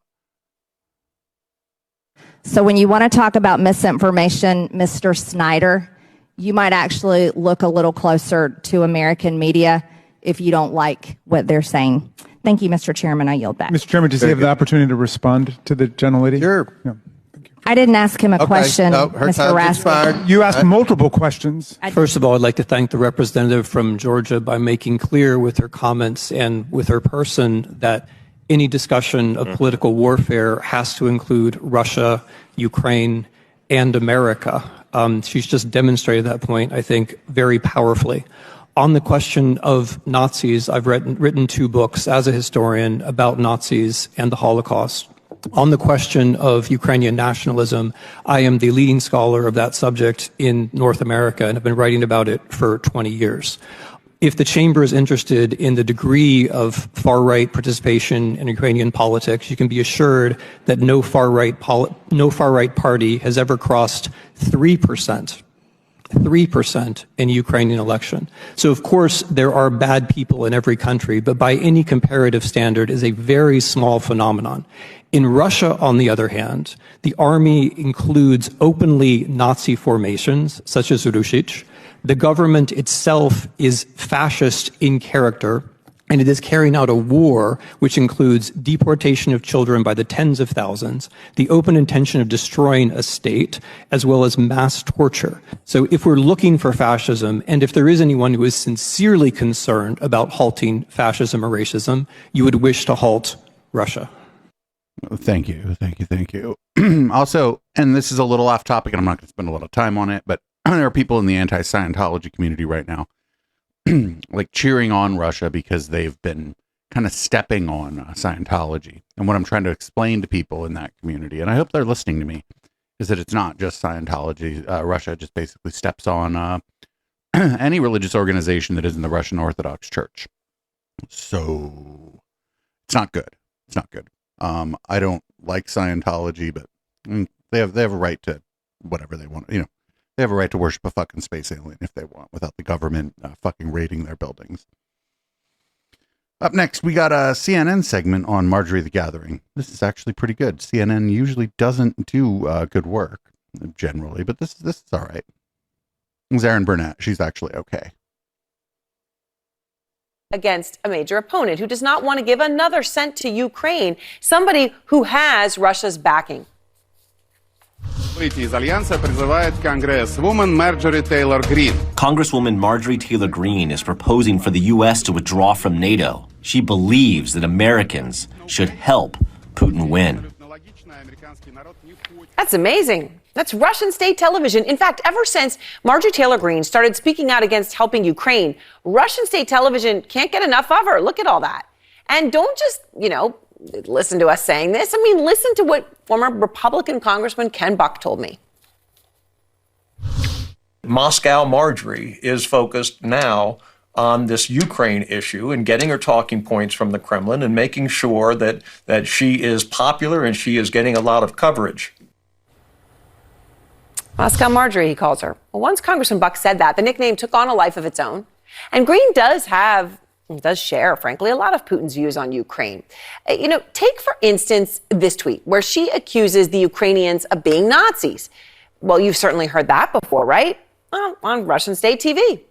So when you want to talk about misinformation, Mr. Snyder, you might actually look a little closer to American media if you don't like what they're saying. Thank you, Mr. Chairman. I yield back. Mr. Chairman, does he have the opportunity to respond to the gentlelady? Sure. Yeah. I didn't ask him a question, Mr. Raskin. You asked multiple questions. First of all, I'd like to thank the representative from Georgia by making clear with her comments and with her person that any discussion of political warfare has to include Russia, Ukraine, and America. She's just demonstrated that point, I think, very powerfully. On the question of Nazis, I've written 2 books as a historian about Nazis and the Holocaust. On the question of Ukrainian nationalism, I am the leading scholar of that subject in North America and have been writing about it for 20 years. If the chamber is interested in the degree of far-right participation in Ukrainian politics, you can be assured that no far-right party has ever crossed 3% in Ukrainian election. So of course there are bad people in every country, but by any comparative standard is a very small phenomenon. In Russia, on the other hand, the army includes openly Nazi formations, such as Rushich. The government itself is fascist in character, and it is carrying out a war which includes deportation of children by the tens of thousands, the open intention of destroying a state, as well as mass torture. So if we're looking for fascism, and if there is anyone who is sincerely concerned about halting fascism or racism, you would wish to halt Russia. Thank you. Also, and this is a little off topic, and I'm not going to spend a lot of time on it, but there are people in the anti-Scientology community right now like cheering on Russia because they've been kind of stepping on Scientology. And what I'm trying to explain to people in that community, and I hope they're listening to me, is that it's not just Scientology. Russia just basically steps on any religious organization that isn't the Russian Orthodox Church. So it's not good. It's not good. I don't like Scientology, but they have a right to whatever they want. You know, they have a right to worship a fucking space alien if they want, without the government fucking raiding their buildings. Up next, we got a CNN segment on Marjorie the Gathering. This is actually pretty good. CNN usually doesn't do good work generally, but this is all right. It's Erin Burnett. She's actually okay. Against a major opponent who does not want to give another cent to Ukraine, somebody who has Russia's backing. Congresswoman Marjorie Taylor Greene is proposing for the U.S. to withdraw from NATO. She believes that Americans should help Putin win. That's amazing. That's Russian state television. In fact, ever since Marjorie Taylor Greene started speaking out against helping Ukraine, Russian state television can't get enough of her. Look at all that. And don't just, listen to us saying this. I mean, listen to what former Republican Congressman Ken Buck told me. Moscow Marjorie is focused now on this Ukraine issue and getting her talking points from the Kremlin and making sure that she is popular and she is getting a lot of coverage. Moscow Marjorie, he calls her. Well, once Congressman Buck said that, the nickname took on a life of its own. And Greene does share, frankly, a lot of Putin's views on Ukraine. Take, for instance, this tweet where she accuses the Ukrainians of being Nazis. Well, you've certainly heard that before, right? Well, on Russian state TV.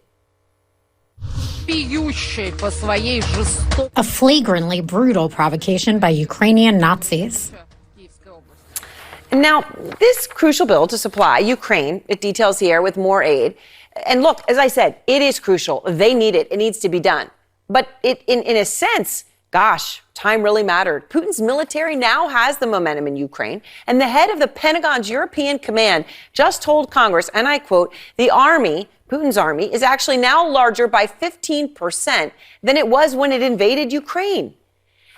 A flagrantly brutal provocation by Ukrainian Nazis. Now, this crucial bill to supply Ukraine, it details here with more aid. And look, as I said, it is crucial. They need it. It needs to be done. But in a sense, gosh, time really mattered. Putin's military now has the momentum in Ukraine. And the head of the Pentagon's European command just told Congress, and I quote, the army, Putin's army, is actually now larger by 15% than it was when it invaded Ukraine.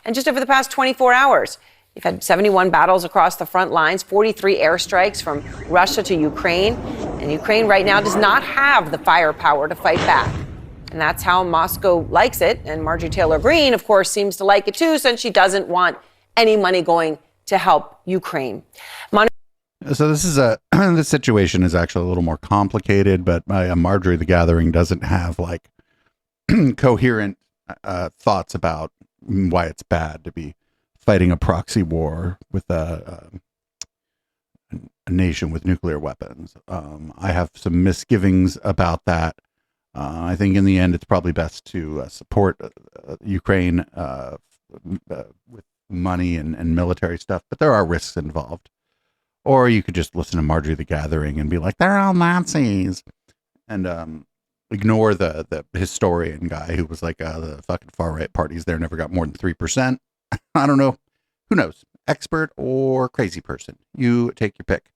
And just over the past 24 hours, you've had 71 battles across the front lines, 43 airstrikes from Russia to Ukraine. And Ukraine right now does not have the firepower to fight back. And that's how Moscow likes it. And Marjorie Taylor Greene, of course, seems to like it too, since she doesn't want any money going to help Ukraine. So this is this situation is actually a little more complicated, but Marjorie the Gathering doesn't have like coherent thoughts about why it's bad to be fighting a proxy war with a nation with nuclear weapons. I have some misgivings about that. I think in the end, it's probably best to support Ukraine with money and military stuff, but there are risks involved. Or you could just listen to Marjorie the Gathering and be like, they're all Nazis, and ignore the historian guy who was like, the fucking far right parties there never got more than 3%. I don't know. Who knows? Expert or crazy person. You take your pick.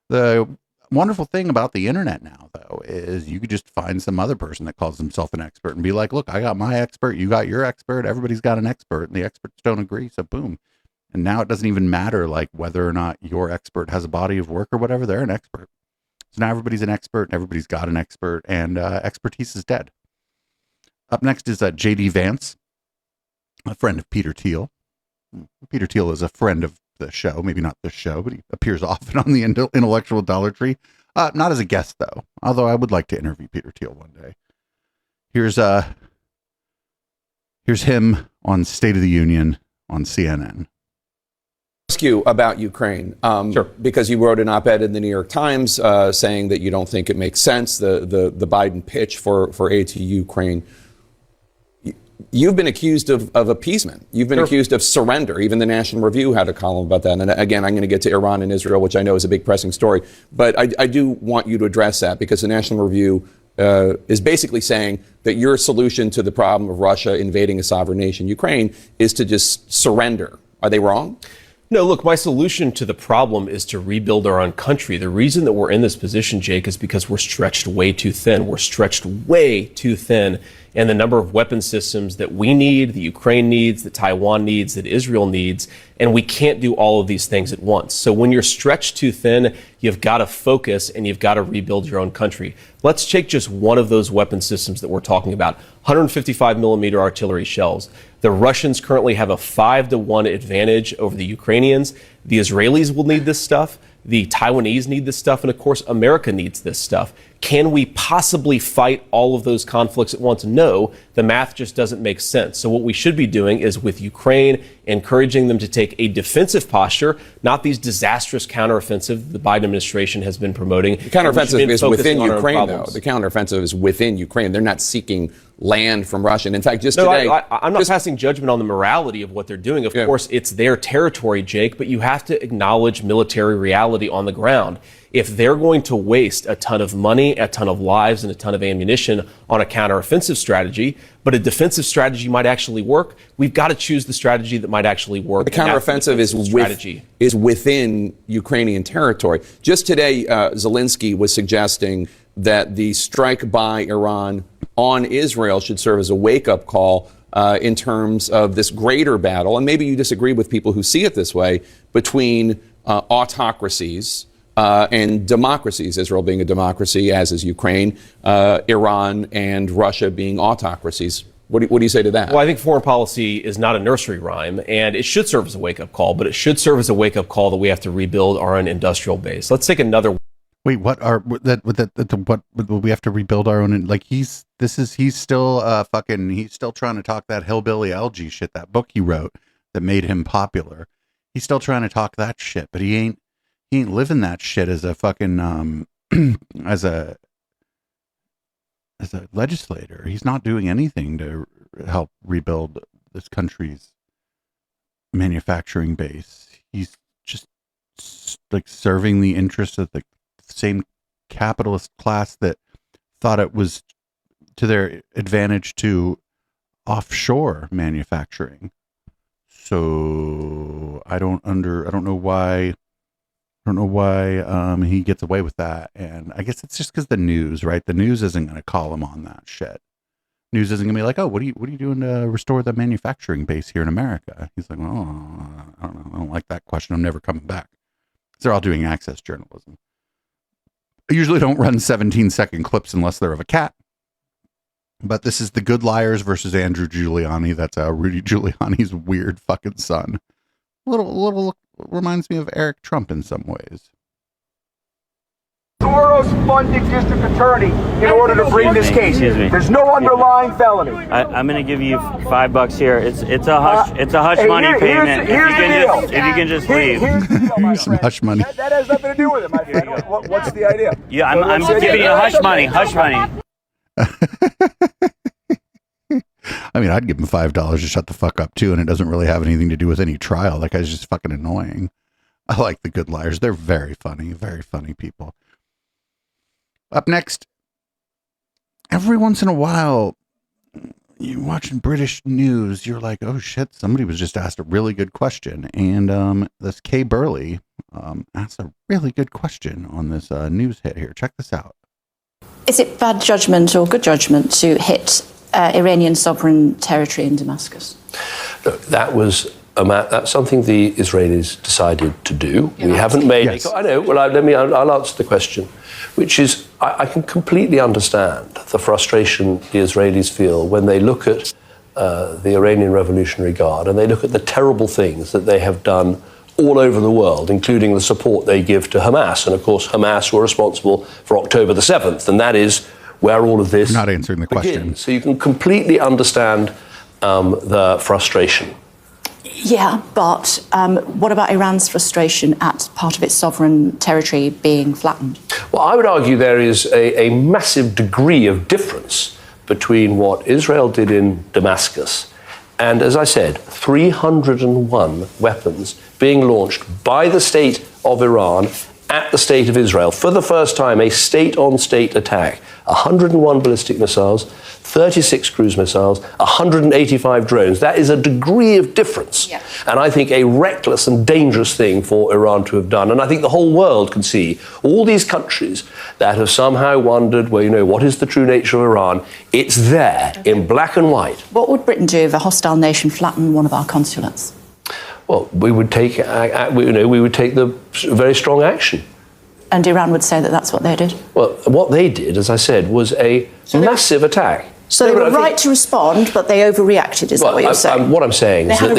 The wonderful thing about the internet now, though, is you could just find some other person that calls himself an expert and be like, look, I got my expert, you got your expert, everybody's got an expert, and the experts don't agree, so boom. And now it doesn't even matter like whether or not your expert has a body of work or whatever, they're an expert. So now everybody's an expert and everybody's got an expert, and expertise is dead. Up next is J.D. Vance, a friend of Peter Thiel. Peter Thiel is a friend of the show, maybe not this show, but he appears often on the Intellectual Dollar Tree. Not as a guest, though, although I would like to interview Peter Thiel one day. Here's him on State of the Union on CNN. Ask you about Ukraine, sure. Because you wrote an op-ed in the New York Times saying that you don't think it makes sense, the Biden pitch for aid to Ukraine. You've been accused of appeasement. You've been accused of surrender. Even the National Review had a column about that. And again, I'm going to get to Iran and Israel, which I know is a big pressing story. But I do want you to address that, because the National Review is basically saying that your solution to the problem of Russia invading a sovereign nation, Ukraine, is to just surrender. Are they wrong? No, look, my solution to the problem is to rebuild our own country. The reason that we're in this position, Jake, is because we're stretched way too thin. We're stretched way too thin. And the number of weapon systems that we need, that Ukraine needs, that Taiwan needs, that Israel needs, and we can't do all of these things at once. So when you're stretched too thin, you've got to focus and you've got to rebuild your own country. Let's take just one of those weapon systems that we're talking about, 155 millimeter artillery shells. The Russians currently have a 5-to-1 advantage over the Ukrainians. The Israelis will need this stuff. The Taiwanese need this stuff. And of course, America needs this stuff. Can we possibly fight all of those conflicts at once? No, the math just doesn't make sense. So what we should be doing is with Ukraine, encouraging them to take a defensive posture, not these disastrous counteroffensive the Biden administration has been promoting. The counteroffensive is within Ukraine, though. The counteroffensive is within Ukraine. They're not seeking land from Russia. And in fact, just today... I'm not passing judgment on the morality of what they're doing. Of course, it's their territory, Jake, but you have to acknowledge military reality on the ground. If they're going to waste a ton of money, a ton of lives, and a ton of ammunition on a counteroffensive strategy, but a defensive strategy might actually work, we've got to choose the strategy that might actually work. The counteroffensive is within Ukrainian territory. Just today, Zelensky was suggesting that the strike by Iran on Israel should serve as a wake-up call in terms of this greater battle, and maybe you disagree with people who see it this way, between autocracies and democracies, Israel being a democracy, as is Ukraine, Iran and Russia being autocracies. What do you say to that? Well, I think foreign policy is not a nursery rhyme, and it should serve as a wake-up call, but it should serve as a wake-up call that we have to rebuild our own industrial base. Let's take another... Wait, what we have to rebuild our own? Like he's still trying to talk that hillbilly LG shit, that book he wrote that made him popular. He's still trying to talk that shit, but he ain't living that shit as a fucking as a legislator. He's not doing anything to help rebuild this country's manufacturing base. He's just like serving the interests of the same capitalist class that thought it was to their advantage to offshore manufacturing. So I don't know why he gets away with that. And I guess it's just because the news, right? The news isn't going to call him on that shit. News isn't going to be like, oh, what are you doing to restore the manufacturing base here in America? He's like, oh, I don't know. I don't like that question. I'm never coming back. They're all doing access journalism. I usually don't run 17-second clips unless they're of a cat. But this is the Good Liars versus Andrew Giuliani. That's Rudy Giuliani's weird fucking son. A little reminds me of Eric Trump in some ways. Soros funded district attorney in order to bring this case. Excuse me. There's no underlying felony. I'm going to give you $5 here. It's a hush money payment. If you can just leave. Some hush money. That has nothing to do with it, my friend. What's the idea? Yeah, I'm giving you hush money. Hush money. I mean, I'd give him $5 to shut the fuck up too, and it doesn't really have anything to do with any trial. That guy's just fucking annoying. I like the Good Liars. They're very funny people. Up next, every once in a while, you're watching British news, you're like, oh shit, somebody was just asked a really good question. And this Kay Burley asked a really good question on this news hit here. Check this out. Is it bad judgment or good judgment to hit Iranian sovereign territory in Damascus? Look, that's something the Israelis decided to do. We haven't made... Yes. I know. Well, I'll answer the question, which is, I can completely understand the frustration the Israelis feel when they look at the Iranian Revolutionary Guard and they look at the terrible things that they have done all over the world, including the support they give to Hamas. And, of course, Hamas were responsible for October the 7th, and that is where all of this... You're not answering the question. Begins. So you can completely understand the frustration. Yeah, but what about Iran's frustration at part of its sovereign territory being flattened? Well, I would argue there is a massive degree of difference between what Israel did in Damascus and, as I said, 301 weapons being launched by the state of Iran at the state of Israel. For the first time, a state-on-state attack. 101 ballistic missiles, 36 cruise missiles, 185 drones. That is a degree of difference. Yeah. And I think a reckless and dangerous thing for Iran to have done. And I think the whole world can see all these countries that have somehow wondered, well, you know, what is the true nature of Iran? It's there in black and white. What would Britain do if a hostile nation flattened one of our consulates? Well, we would take the very strong action. And Iran would say that that's what they did? Well, what they did, as I said, was a massive attack. So they were right to respond, but they overreacted, is that what you're saying? What I'm saying is that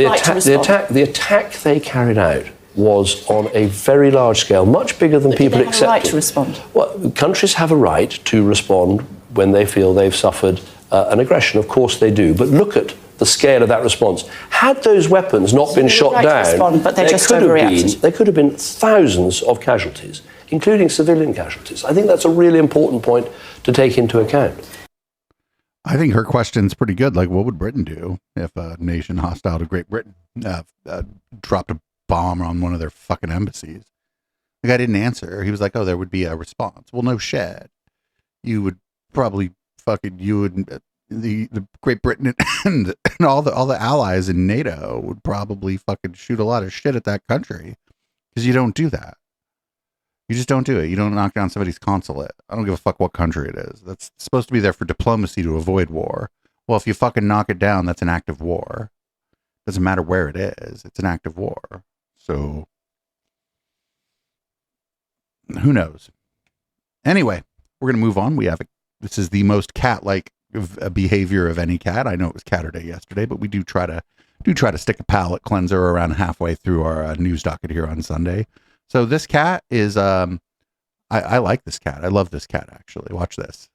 the attack they carried out was on a very large scale, much bigger than people expected. They have a right to respond? Well, countries have a right to respond when they feel they've suffered an aggression. Of course they do. But look at the scale of that response. Had those weapons not been shot down, but there could have been thousands of casualties, including civilian casualties. I think that's a really important point to take into account. I think her question's pretty good. Like, what would Britain do if a nation hostile to Great Britain dropped a bomb on one of their fucking embassies? The guy didn't answer. He was like, oh, there would be a response. Well, no shit. You would probably the Great Britain and all the allies in NATO would probably fucking shoot a lot of shit at that country, because you don't do that. You just don't do it. You don't knock down somebody's consulate. I don't give a fuck what country it is. That's supposed to be there for diplomacy to avoid war. Well, if you fucking knock it down, that's an act of war. Doesn't matter where it is. It's an act of war. So who knows? Anyway, we're going to move on. This is the most cat-like behavior of any cat. I know it was Catterday yesterday, but we do try to stick a palate cleanser around halfway through our news docket here on Sunday. So this cat is, I like this cat. I love this cat, actually. Watch this.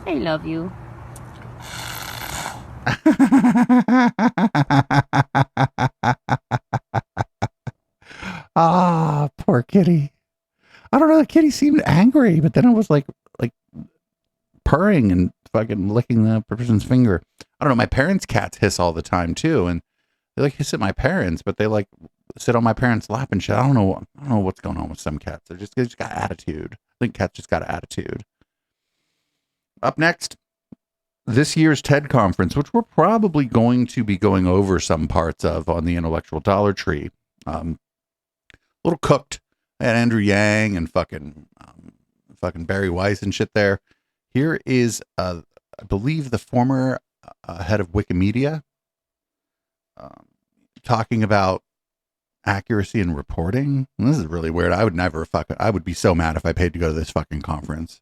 I love you. Ah, poor kitty. I don't know. The kitty seemed angry, but then it was like purring and fucking licking the person's finger. I don't know. My parents' cats hiss all the time too, and they like hiss at my parents, but they like sit on my parents' lap and shit. I don't know what's going on with some cats. They just got attitude. I think cats just got attitude. Up next, this year's TED conference, which we're probably going to be going over some parts of on the Intellectual Dollar Tree. Little cooked. I had Andrew Yang and fucking Barry Weiss and shit there. Here is, I believe, the former head of Wikimedia talking about accuracy in reporting. And this is really weird. I would be so mad if I paid to go to this fucking conference.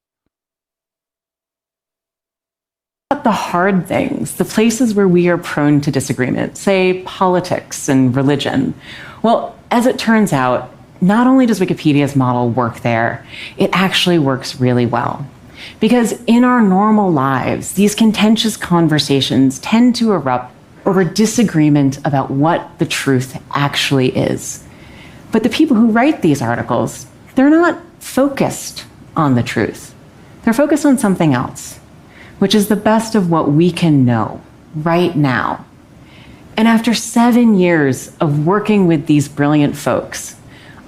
The hard things, the places where we are prone to disagreement, say politics and religion. Well, as it turns out, not only does Wikipedia's model work there, it actually works really well. Because in our normal lives, these contentious conversations tend to erupt over disagreement about what the truth actually is. But the people who write these articles, they're not focused on the truth. They're focused on something else, which is the best of what we can know right now. And after 7 years of working with these brilliant folks,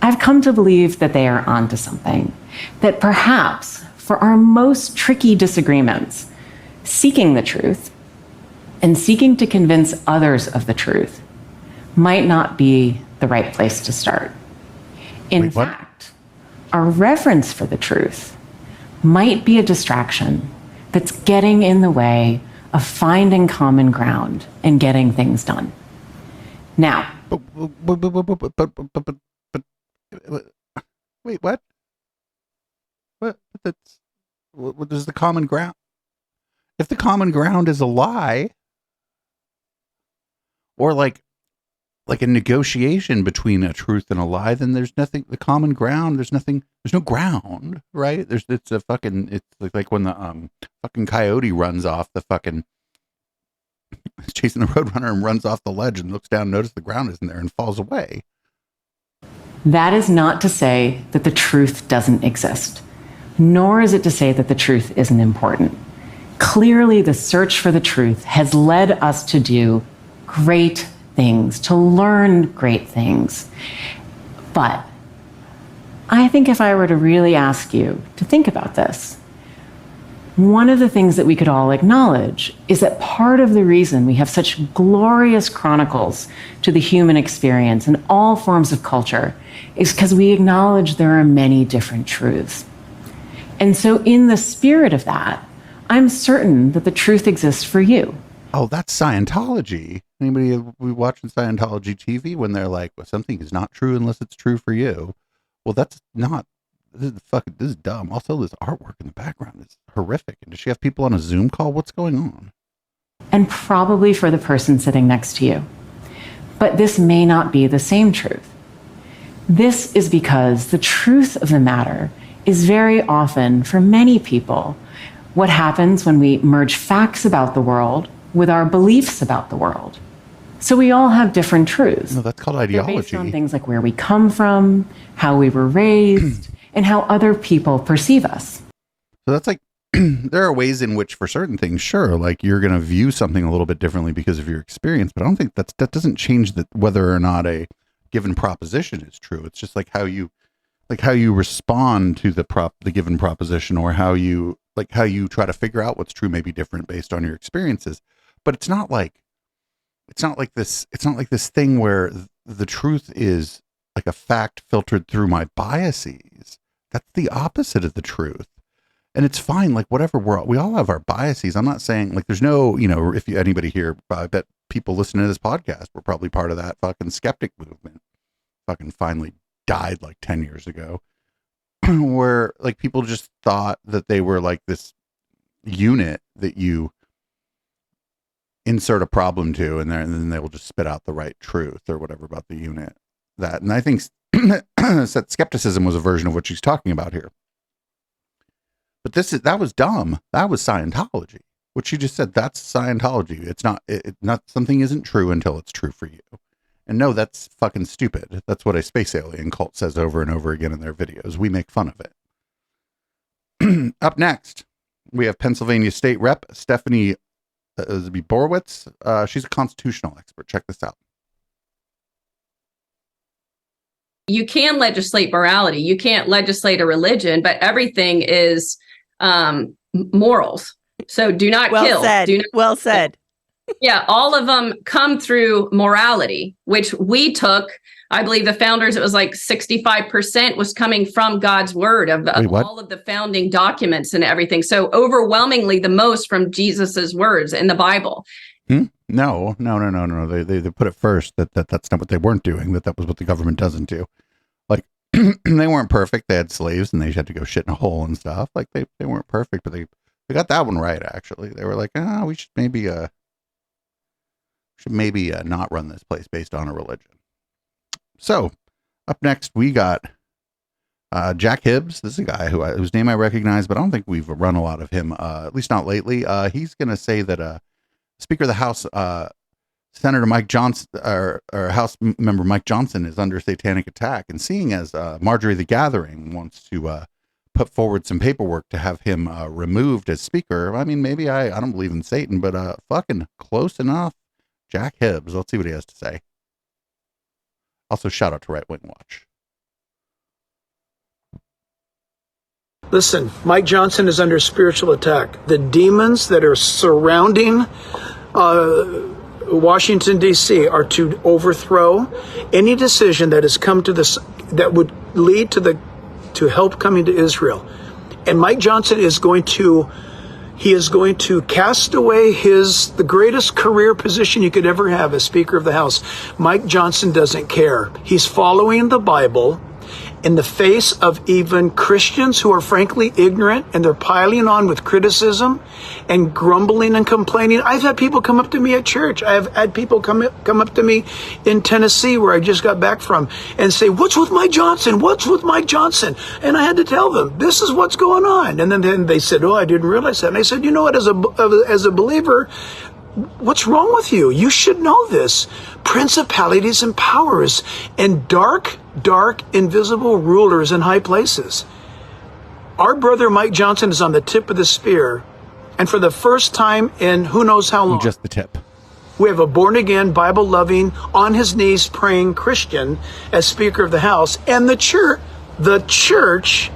I've come to believe that they are onto something, that perhaps for our most tricky disagreements, seeking the truth and seeking to convince others of the truth might not be the right place to start. In fact, our reverence for the truth might be a distraction that's getting in the way of finding common ground and getting things done. Now, wait, what? What is the common ground? If the common ground is a lie, or like a negotiation between a truth and a lie, then there's nothing. The common ground, there's no ground, right? It's like when the fucking coyote runs off the fucking, chasing the roadrunner and runs off the ledge and looks down and notices the ground isn't there and falls away. that is not to say that the truth doesn't exist, nor is it to say that the truth isn't important. Clearly, the search for the truth has led us to do great things, to learn great things. But I think if I were to really ask you to think about this, one of the things that we could all acknowledge is that part of the reason we have such glorious chronicles to the human experience in all forms of culture is because we acknowledge there are many different truths. And so in the spirit of that, I'm certain that the truth exists for you. Oh, that's Scientology. Anybody we watching Scientology TV when they're like, well, something is not true unless it's true for you. Well, that's not. This is dumb. Also, this artwork in the background is horrific. And does she have people on a Zoom call? What's going on? And probably for the person sitting next to you. But this may not be the same truth. This is because the truth of the matter is very often, for many people, what happens when we merge facts about the world with our beliefs about the world. So we all have different truths. No, that's called ideology. They're based on things like where we come from, how we were raised, and how other people perceive us. So that's like, there are ways in which for certain things, sure, like you're going to view something a little bit differently because of your experience, but I don't think that doesn't change whether or not a given proposition is true. It's just like how you respond to the given proposition, or how you try to figure out what's true may be different based on your experiences. But it's not like this thing where the truth is like a fact filtered through my biases. That's the opposite of the truth. And it's fine, like whatever, we all have our biases. I'm not saying like there's no, if anybody here, I bet people listening to this podcast were probably part of that fucking skeptic movement. Fucking finally died like 10 years ago, where like people just thought that they were like this unit that you insert a problem to, and then they will just spit out the right truth or whatever about the unit. And I think that skepticism was a version of what she's talking about here. But that was dumb. That was Scientology. What she just said, that's Scientology. It's not something isn't true until it's true for you. And no, that's fucking stupid. That's what a space alien cult says over and over again in their videos. We make fun of it. Up next, we have Pennsylvania State Rep Stephanie Borowitz. She's a constitutional expert. Check this out. You can legislate morality. You can't legislate a religion, but everything is morals. So do not kill. Well said. Yeah, all of them come through morality, which we took. I believe the founders, it was like 65% was coming from God's word of all of the founding documents and everything. So overwhelmingly the most from Jesus's words in the Bible. No. They put it first that's not what they weren't doing, that was what the government doesn't do. Like they weren't perfect. They had slaves and they had to go shit in a hole and stuff. Like they weren't perfect, but they got that one right, actually. They were like, we should maybe not run this place based on a religion. So up next, we got Jack Hibbs. This is a guy whose name I recognize, but I don't think we've run a lot of him, at least not lately. He's going to say that Speaker of the House, Senator Mike Johnson, or House member Mike Johnson, is under satanic attack. And seeing as Marjorie the Gathering wants to put forward some paperwork to have him removed as Speaker, I mean, maybe I don't believe in Satan, but fucking close enough. Jack Hibbs. Let's see what he has to say. Also, shout out to Right Wing Watch. Listen, Mike Johnson is under spiritual attack. The demons that are surrounding Washington, D.C. are to overthrow any decision that has come to this, that would lead to help coming to Israel. And Mike Johnson is going to cast away the greatest career position you could ever have as Speaker of the House. Mike Johnson doesn't care. He's following the Bible in the face of even Christians who are frankly ignorant, and they're piling on with criticism and grumbling and complaining. I've had people come up to me at church. I have had people come up to me in Tennessee, where I just got back from, and say, "What's with Mike Johnson? What's with Mike Johnson?" And I had to tell them, this is what's going on. And then they said, "Oh, I didn't realize that." And I said, "You know what, as a believer, what's wrong with you? You should know this. Principalities and powers and dark, invisible rulers in high places. Our brother Mike Johnson is on the tip of the spear, And for the first time in who knows how long, just the tip, we have a born-again, Bible-loving, on his knees praying Christian as Speaker of the House, and the church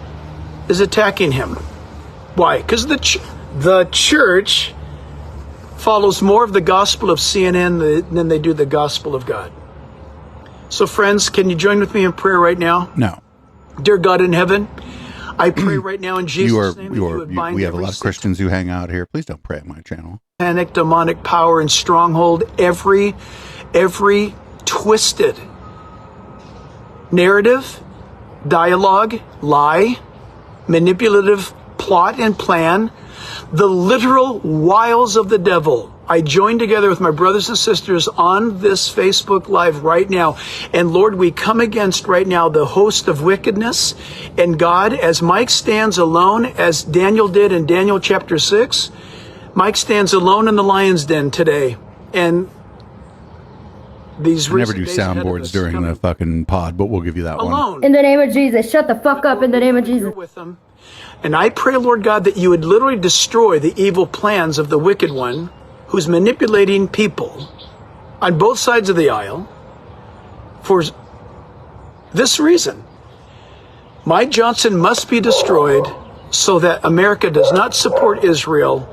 is attacking him. Why? Because the church follows more of the gospel of CNN than they do the gospel of God. So friends, can you join with me in prayer right now? No. Dear God in heaven, I pray right now in Jesus' name that we have a lot of Christians who hang out here. Please don't pray on my channel. Satanic, demonic power and stronghold, every twisted narrative, dialogue, lie, manipulative plot and plan, the literal wiles of the devil. I join together with my brothers and sisters on this Facebook Live right now. And Lord, we come against right now the host of wickedness. And God, as Mike stands alone, as Daniel did in Daniel chapter 6, Mike stands alone in the lion's den today. And these I never do soundboards during the fucking pod, but we'll give you that one. In the name of Jesus, shut the fuck up in the name of Jesus. With them. And I pray, Lord God, that you would literally destroy the evil plans of the wicked one who's manipulating people on both sides of the aisle for this reason. Mike Johnson must be destroyed so that America does not support Israel,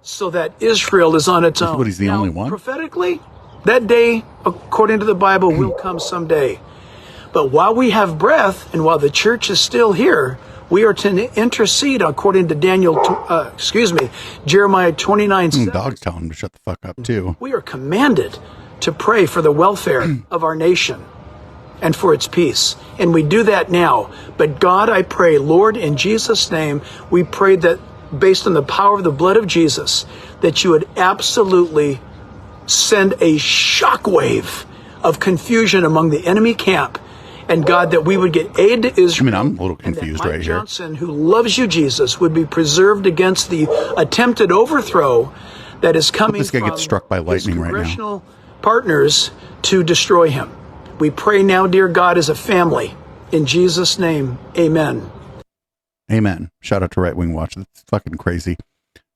so that Israel is on its own. But he's the only one? Prophetically, that day, according to the Bible, will come someday. But while we have breath and while the church is still here, we are to intercede according to Jeremiah 29:7. Dog's telling him to shut the fuck up too. We are commanded to pray for the welfare of our nation and for its peace. And we do that now. But God, I pray, Lord, in Jesus' name, we pray that based on the power of the blood of Jesus, that you would absolutely send a shockwave of confusion among the enemy camp. And God, that we would get aid to Israel. I'm a little confused right here. Johnson, who loves you, Jesus, would be preserved against the attempted overthrow that is coming this guy from gets struck by lightning right now. Congressional partners to destroy him. We pray now, dear God, as a family. In Jesus' name, amen. Amen. Shout out to Right Wing Watch. That's fucking crazy.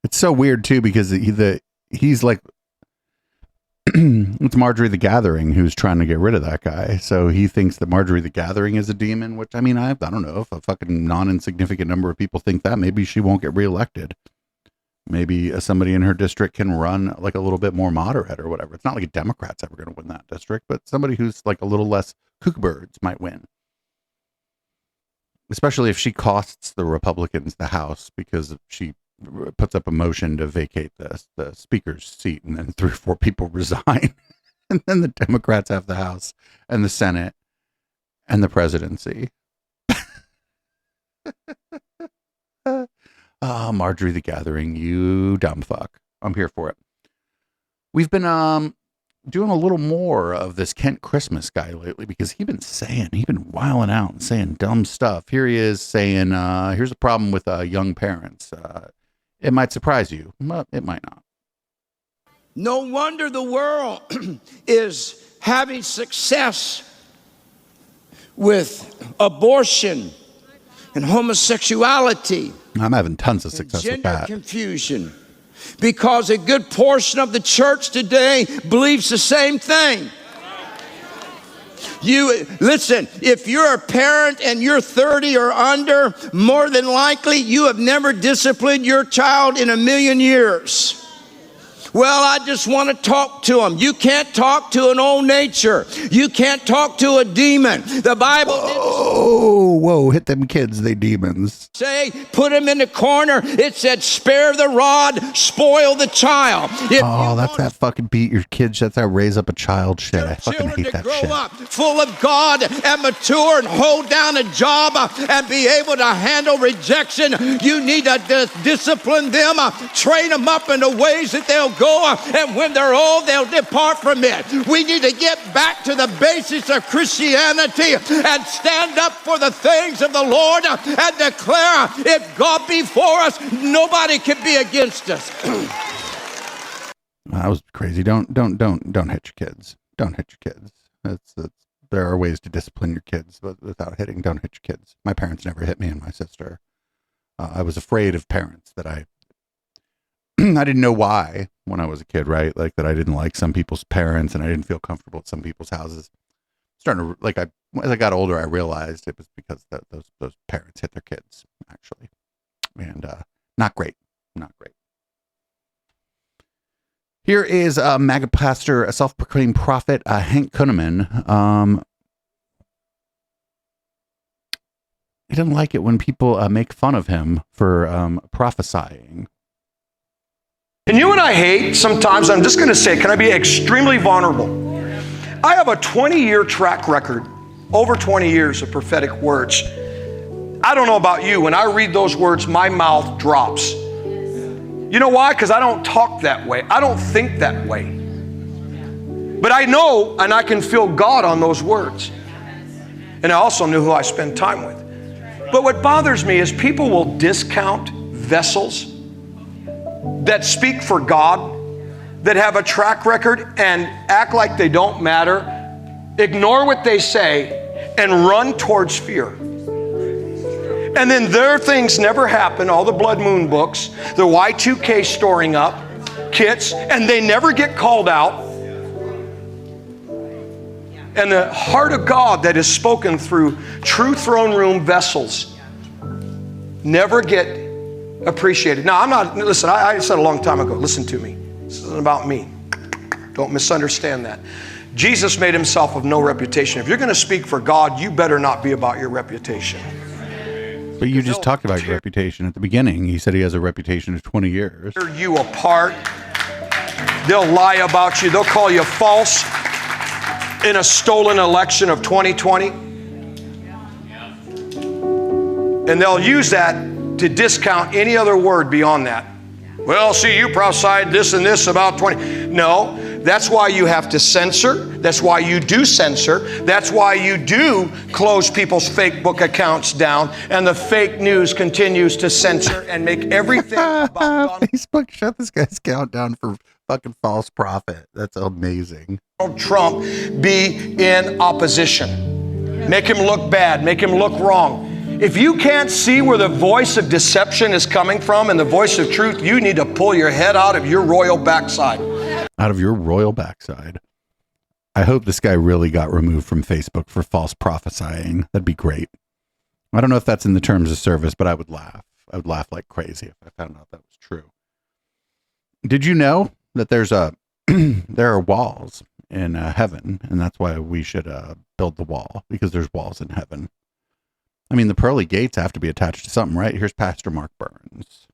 It's so weird, too, because he's like, it's Marjorie the Gathering who's trying to get rid of that guy. So he thinks that Marjorie the Gathering is a demon, which, I mean, I don't know if a fucking non-insignificant number of people think that. Maybe she won't get reelected. Maybe somebody in her district can run like a little bit more moderate or whatever. It's not like a Democrat's ever going to win that district, but somebody who's like a little less kookbirds might win. Especially if she costs the Republicans the House because she puts up a motion to vacate the speaker's seat, and then 3 or 4 people resign. And then the Democrats have the House and the Senate and the presidency. Marjorie the Gathering, you dumb fuck. I'm here for it. We've been doing a little more of this Kent Christmas guy lately because he's been wilding out and saying dumb stuff. Here he is saying, here's a problem with young parents. It might surprise you, but it might not. No wonder the world is having success with abortion and homosexuality. I'm having tons of success with gender that. Confusion. Because a good portion of the church today believes the same thing. Listen, if you're a parent and you're 30 or under, more than likely you have never disciplined your child in a million years. Well, I just want to talk to them. You can't talk to an old nature. You can't talk to a demon. The Bible Whoa, hit them kids, they demons. Say, put them in the corner. It said, spare the rod, spoil the child. That's that fucking beat your kids. That's how raise up a child shit. I fucking hate that shit. Up full of God and mature and hold down a job and be able to handle rejection. You need to discipline them, train them up in the ways that they'll go, and when they're old, they'll depart from it. We need to get back to the basics of Christianity and stand up for the things of the Lord and declare, if God be for us, nobody can be against us. That was crazy. Don't hit your kids. Don't hit your kids. There are ways to discipline your kids, but without hitting. Don't hit your kids. My parents never hit me and my sister. I was afraid of parents that I I didn't know why when I was a kid, right? Like that I didn't like some people's parents and I didn't feel comfortable at some people's houses. Starting to like, as I got older, I realized it was because those parents hit their kids actually, and not great. Here is a MAGA pastor, a self-proclaimed prophet, Hank Kunneman. He doesn't like it when people make fun of him for prophesying. And you and I hate sometimes, I'm just going to say, can I be extremely vulnerable? I have a 20-year track record, over 20 years of prophetic words. I don't know about you, when I read those words, my mouth drops. You know why? Because I don't talk that way. I don't think that way. But I know and I can feel God on those words. And I also knew who I spend time with. But what bothers me is people will discount vessels that speak for God, that have a track record and act like they don't matter, ignore what they say, and run towards fear. And then their things never happen, all the blood moon books, the Y2K storing up, kits, and they never get called out. And the heart of God that is spoken through true throne room vessels never get appreciated. Now, listen, I said a long time ago, listen to me. This isn't about me. Don't misunderstand that. Jesus made himself of no reputation. If you're going to speak for God, you better not be about your reputation. But you just talked about your reputation at the beginning. He said he has a reputation of 20 years. Tear you apart. They'll lie about you. They'll call you false in a stolen election of 2020. And they'll use that to discount any other word beyond that. Well, see, you prophesied this and this about 20. No, that's why you have to censor. That's why you do censor. That's why you do close people's fake book accounts down, and the fake news continues to censor and make everything about Facebook shut this guy's account down for fucking false prophet. That's amazing. Donald Trump be in opposition. Make him look bad. Make him look wrong. If you can't see where the voice of deception is coming from and the voice of truth, you need to pull your head out of your royal backside. Out of your royal backside. I hope this guy really got removed from Facebook for false prophesying. That'd be great. I don't know if that's in the terms of service, but I would laugh. I would laugh like crazy if I found out that was true. Did you know that there's there are walls in heaven, and that's why we should build the wall, because there's walls in heaven. I mean, the pearly gates have to be attached to something, right? Here's Pastor Mark Burns.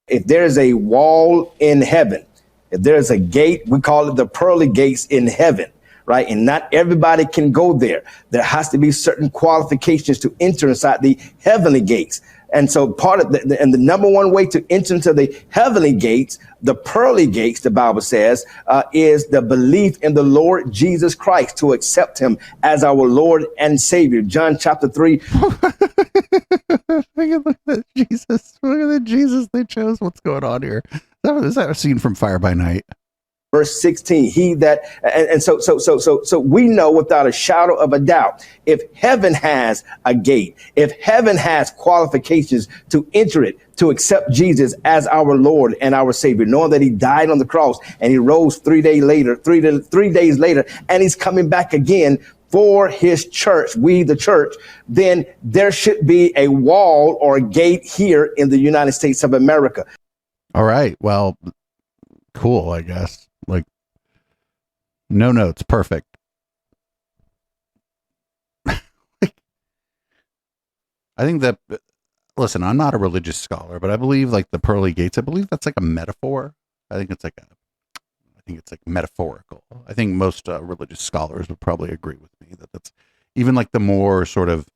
If there's a wall in heaven, if there's a gate, we call it the pearly gates in heaven, right? And not everybody can go there. There has to be certain qualifications to enter inside the heavenly gates. And so part of the number one way to enter into the heavenly gates, the pearly gates, the Bible says, is the belief in the Lord Jesus Christ, to accept him as our Lord and Savior. John chapter 3. Look at that Jesus. Look at the Jesus they chose. What's going on here? Is that a scene from Fire by Night? Verse 16, so we know without a shadow of a doubt, if heaven has a gate, if heaven has qualifications to enter it, to accept Jesus as our Lord and our Savior, knowing that he died on the cross and he rose 3 days later, and he's coming back again for his church, we the church, then there should be a wall or a gate here in the United States of America. All right. Well, cool, I guess. Like, no notes. Perfect. I think that, listen, I'm not a religious scholar, but I believe like the pearly gates, I believe that's like a metaphor. I think it's like metaphorical. I think most religious scholars would probably agree with me that that's even like the more sort of,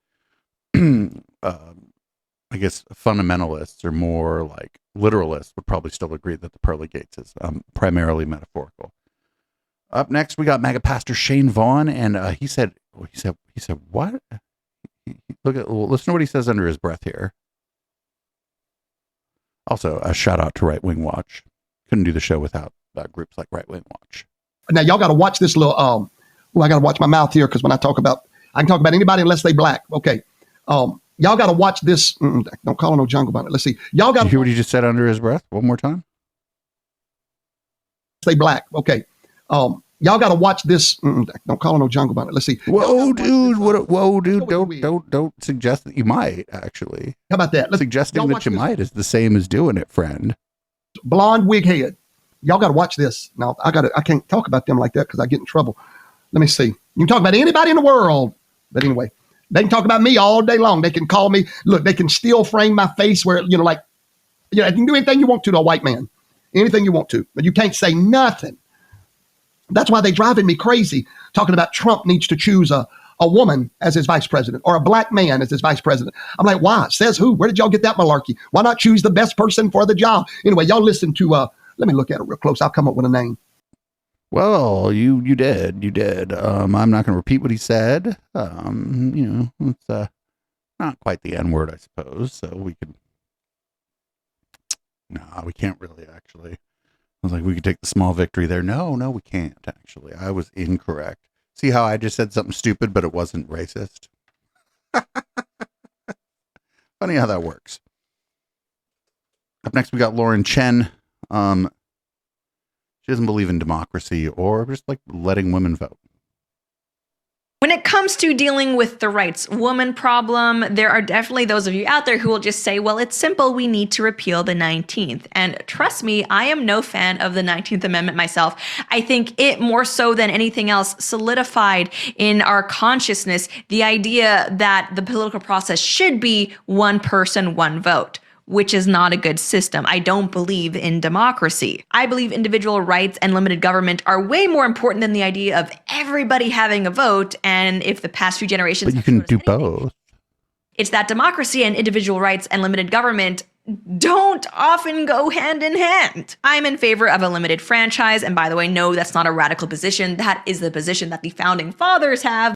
I guess, fundamentalists or more like literalists would probably still agree that the pearly gates is primarily metaphorical. Up next, we got MAGA pastor Shane Vaughn, and he said what? Listen to what he says under his breath here. Also, a shout out to Right Wing Watch. Couldn't do the show without groups like Right Wing Watch. Now, y'all got to watch this little. I got to watch my mouth here, because when I can talk about anybody unless they black. Okay. Y'all got to watch this. Don't call it no jungle bunny. Let's see. Y'all got to hear what he just said under his breath one more time. they black. Okay. Y'all got to watch this. Don't call it no jungle bunny. Let's see. Whoa, dude. Whoa, dude. Don't suggest that you might, actually. How about that? Suggesting that you might is the same as doing it, friend. Blonde wig head. Y'all got to watch this. Now, I can't talk about them like that because I get in trouble. Let me see. You can talk about anybody in the world. But anyway, they can talk about me all day long. They can call me. Look, they can still frame my face where, you can do anything you want to a white man. Anything you want to. But you can't say nothing. That's why they're driving me crazy, talking about Trump needs to choose a woman as his vice president or a black man as his vice president. I'm like, why? Says who? Where did y'all get that malarkey? Why not choose the best person for the job? Anyway, y'all listen to, let me look at it real close. I'll come up with a name. Well, you did. I'm not going to repeat what he said. It's not quite the N-word, I suppose. So we could, we can't really actually. I was like, we could take the small victory there. No, we can't, actually. I was incorrect. See how I just said something stupid, but it wasn't racist? Funny how that works. Up next, we got Lauren Chen. She doesn't believe in democracy or just like letting women vote. When it comes to dealing with the rights woman problem, there are definitely those of you out there who will just say, well, it's simple. We need to repeal the 19th. And trust me, I am no fan of the 19th Amendment myself. I think it more so than anything else solidified in our consciousness the idea that the political process should be one person, one vote, which is not a good system. I don't believe in democracy. I believe individual rights and limited government are way more important than the idea of everybody having a vote. And if the past few generations, but you can do both. It's that democracy and individual rights and limited government don't often go hand in hand. I'm in favor of a limited franchise. And by the way, no, that's not a radical position. That is the position that the founding fathers have.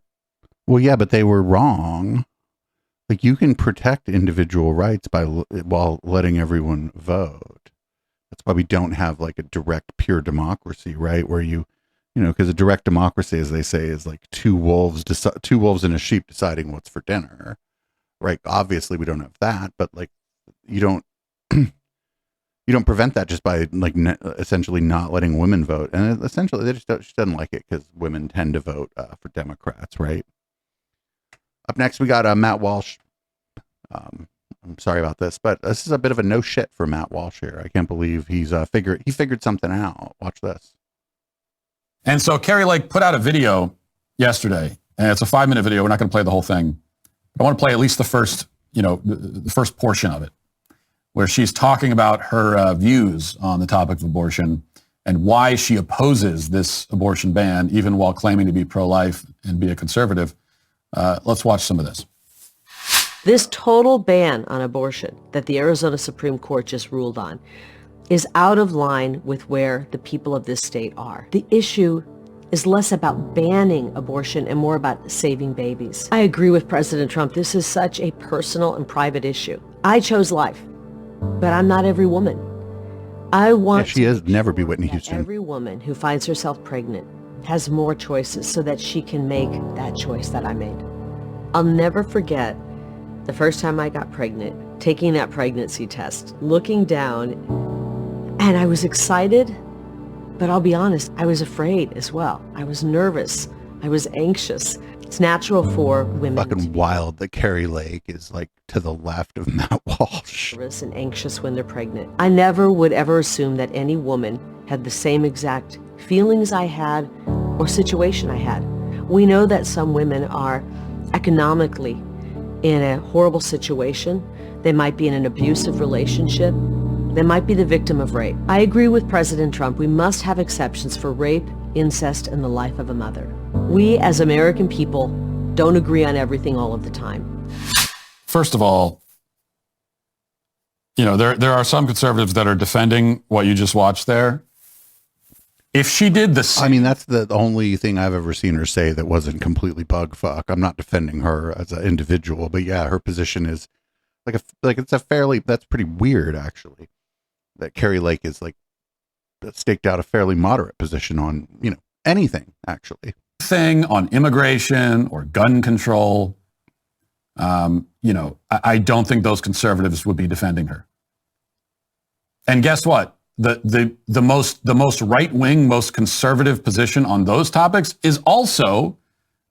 Well, yeah, but they were wrong. Like, you can protect individual rights while letting everyone vote. That's why we don't have like a direct pure democracy, right? Where because a direct democracy, as they say, is like two wolves and a sheep deciding what's for dinner, right? Obviously, we don't have that, but like you don't prevent that just by like essentially not letting women vote, and essentially they just doesn't like it because women tend to vote for Democrats, right? Up next, we got Matt Walsh. I'm sorry about this, but this is a bit of a no shit for Matt Walsh here. I can't believe he figured something out. Watch this. And so Kari Lake put out a video yesterday, and it's a 5-minute video. We're not going to play the whole thing, but I want to play at least the first portion of it, where she's talking about her views on the topic of abortion and why she opposes this abortion ban, even while claiming to be pro-life and be a conservative. Let's watch some of this. This total ban on abortion that the Arizona Supreme Court just ruled on is out of line with where the people of this state are. The issue is less about banning abortion and more about saving babies. I agree with President Trump. This is such a personal and private issue. I chose life, but I'm not every woman. I want she is never be Whitney Houston. Every woman who finds herself pregnant has more choices so that she can make that choice that I made. I'll never forget the first time I got pregnant, taking that pregnancy test, looking down, and I was excited, but I'll be honest, I was afraid as well. I was nervous. I was anxious. It's natural for women. Fucking wild that Kari Lake is like to the left of Matt Walsh. Nervous and anxious when they're pregnant. I never would ever assume that any woman had the same exact feelings I had or situation I had. We know that some women are economically in a horrible situation. They might be in an abusive relationship. They might be the victim of rape. I agree with President Trump. We must have exceptions for rape, incest, and the life of a mother. We as American people don't agree on everything all of the time. First of all, there are some conservatives that are defending what you just watched there. If she did the I mean, that's the only thing I've ever seen her say that wasn't completely bug fuck. I'm not defending her as an individual, but yeah, her position is that's pretty weird, actually, that Kari Lake is like staked out a fairly moderate position on, anything, actually. Thing on immigration or gun control, I don't think those conservatives would be defending her. And guess what? the most right wing, most conservative position on those topics is also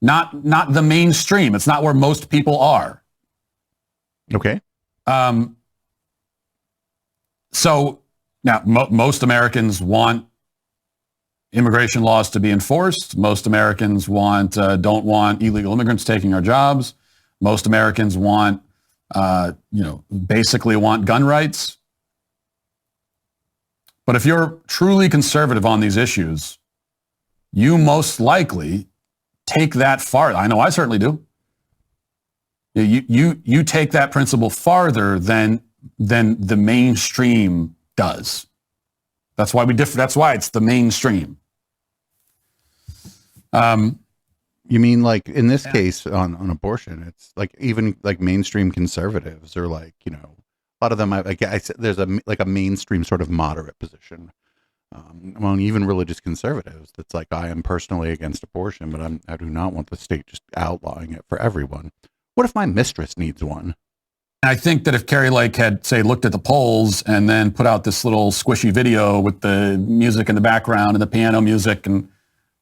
not the mainstream. It's not where most people are. Okay. So now most Americans want immigration laws to be enforced. Most Americans don't want illegal immigrants taking our jobs. Most Americans basically want gun rights. But if you're truly conservative on these issues, you most likely take that far. I know I certainly do. You take that principle farther than the mainstream does. That's why we differ. That's why it's the mainstream. You mean like in this case on abortion, it's like even like mainstream conservatives are like, you know, a lot of them, there's a mainstream sort of moderate position among even religious conservatives that's like, I am personally against abortion, but I do not want the state just outlawing it for everyone. What if my mistress needs one? I think that if Carrie Lake had, say, looked at the polls and then put out this little squishy video with the music in the background and the piano music and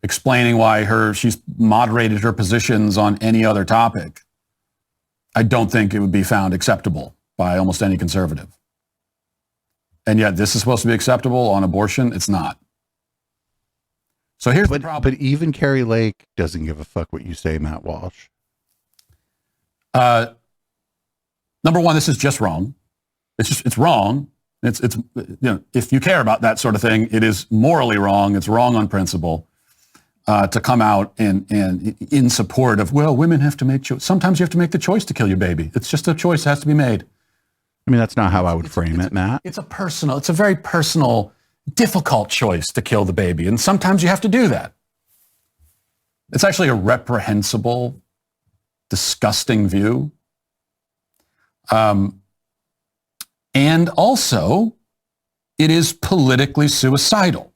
explaining why she's moderated her positions on any other topic, I don't think it would be found acceptable by almost any conservative. And yet this is supposed to be acceptable on abortion. It's not. So here's the problem. But even Carrie Lake doesn't give a fuck what you say, Matt Walsh. Number one, this is just wrong. It's wrong. It's if you care about that sort of thing, it is morally wrong. It's wrong on principle to come out and in support of, well, women have to make sometimes you have to make the choice to kill your baby. It's just a choice that has to be made. I mean, that's not how I would frame it, Matt. It's a very personal, difficult choice to kill the baby. And sometimes you have to do that. It's actually a reprehensible, disgusting view. And also, it is politically suicidal.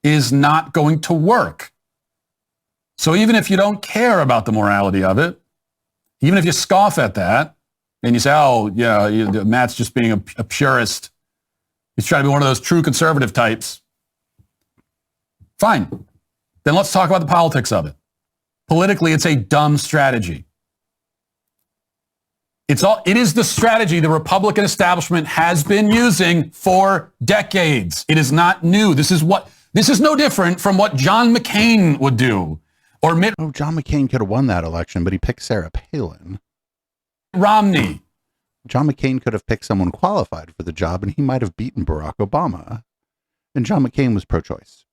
It is not going to work. So even if you don't care about the morality of it, even if you scoff at that, and you say, oh, yeah, Matt's just being a purist. He's trying to be one of those true conservative types. Fine. Then let's talk about the politics of it. Politically, it's a dumb strategy. It is the strategy the Republican establishment has been using for decades. It is not new. This is no different from what John McCain would do. Or John McCain could have won that election, but he picked Sarah Palin. Romney. John McCain could have picked someone qualified for the job, and he might have beaten Barack Obama. And John McCain was pro-choice,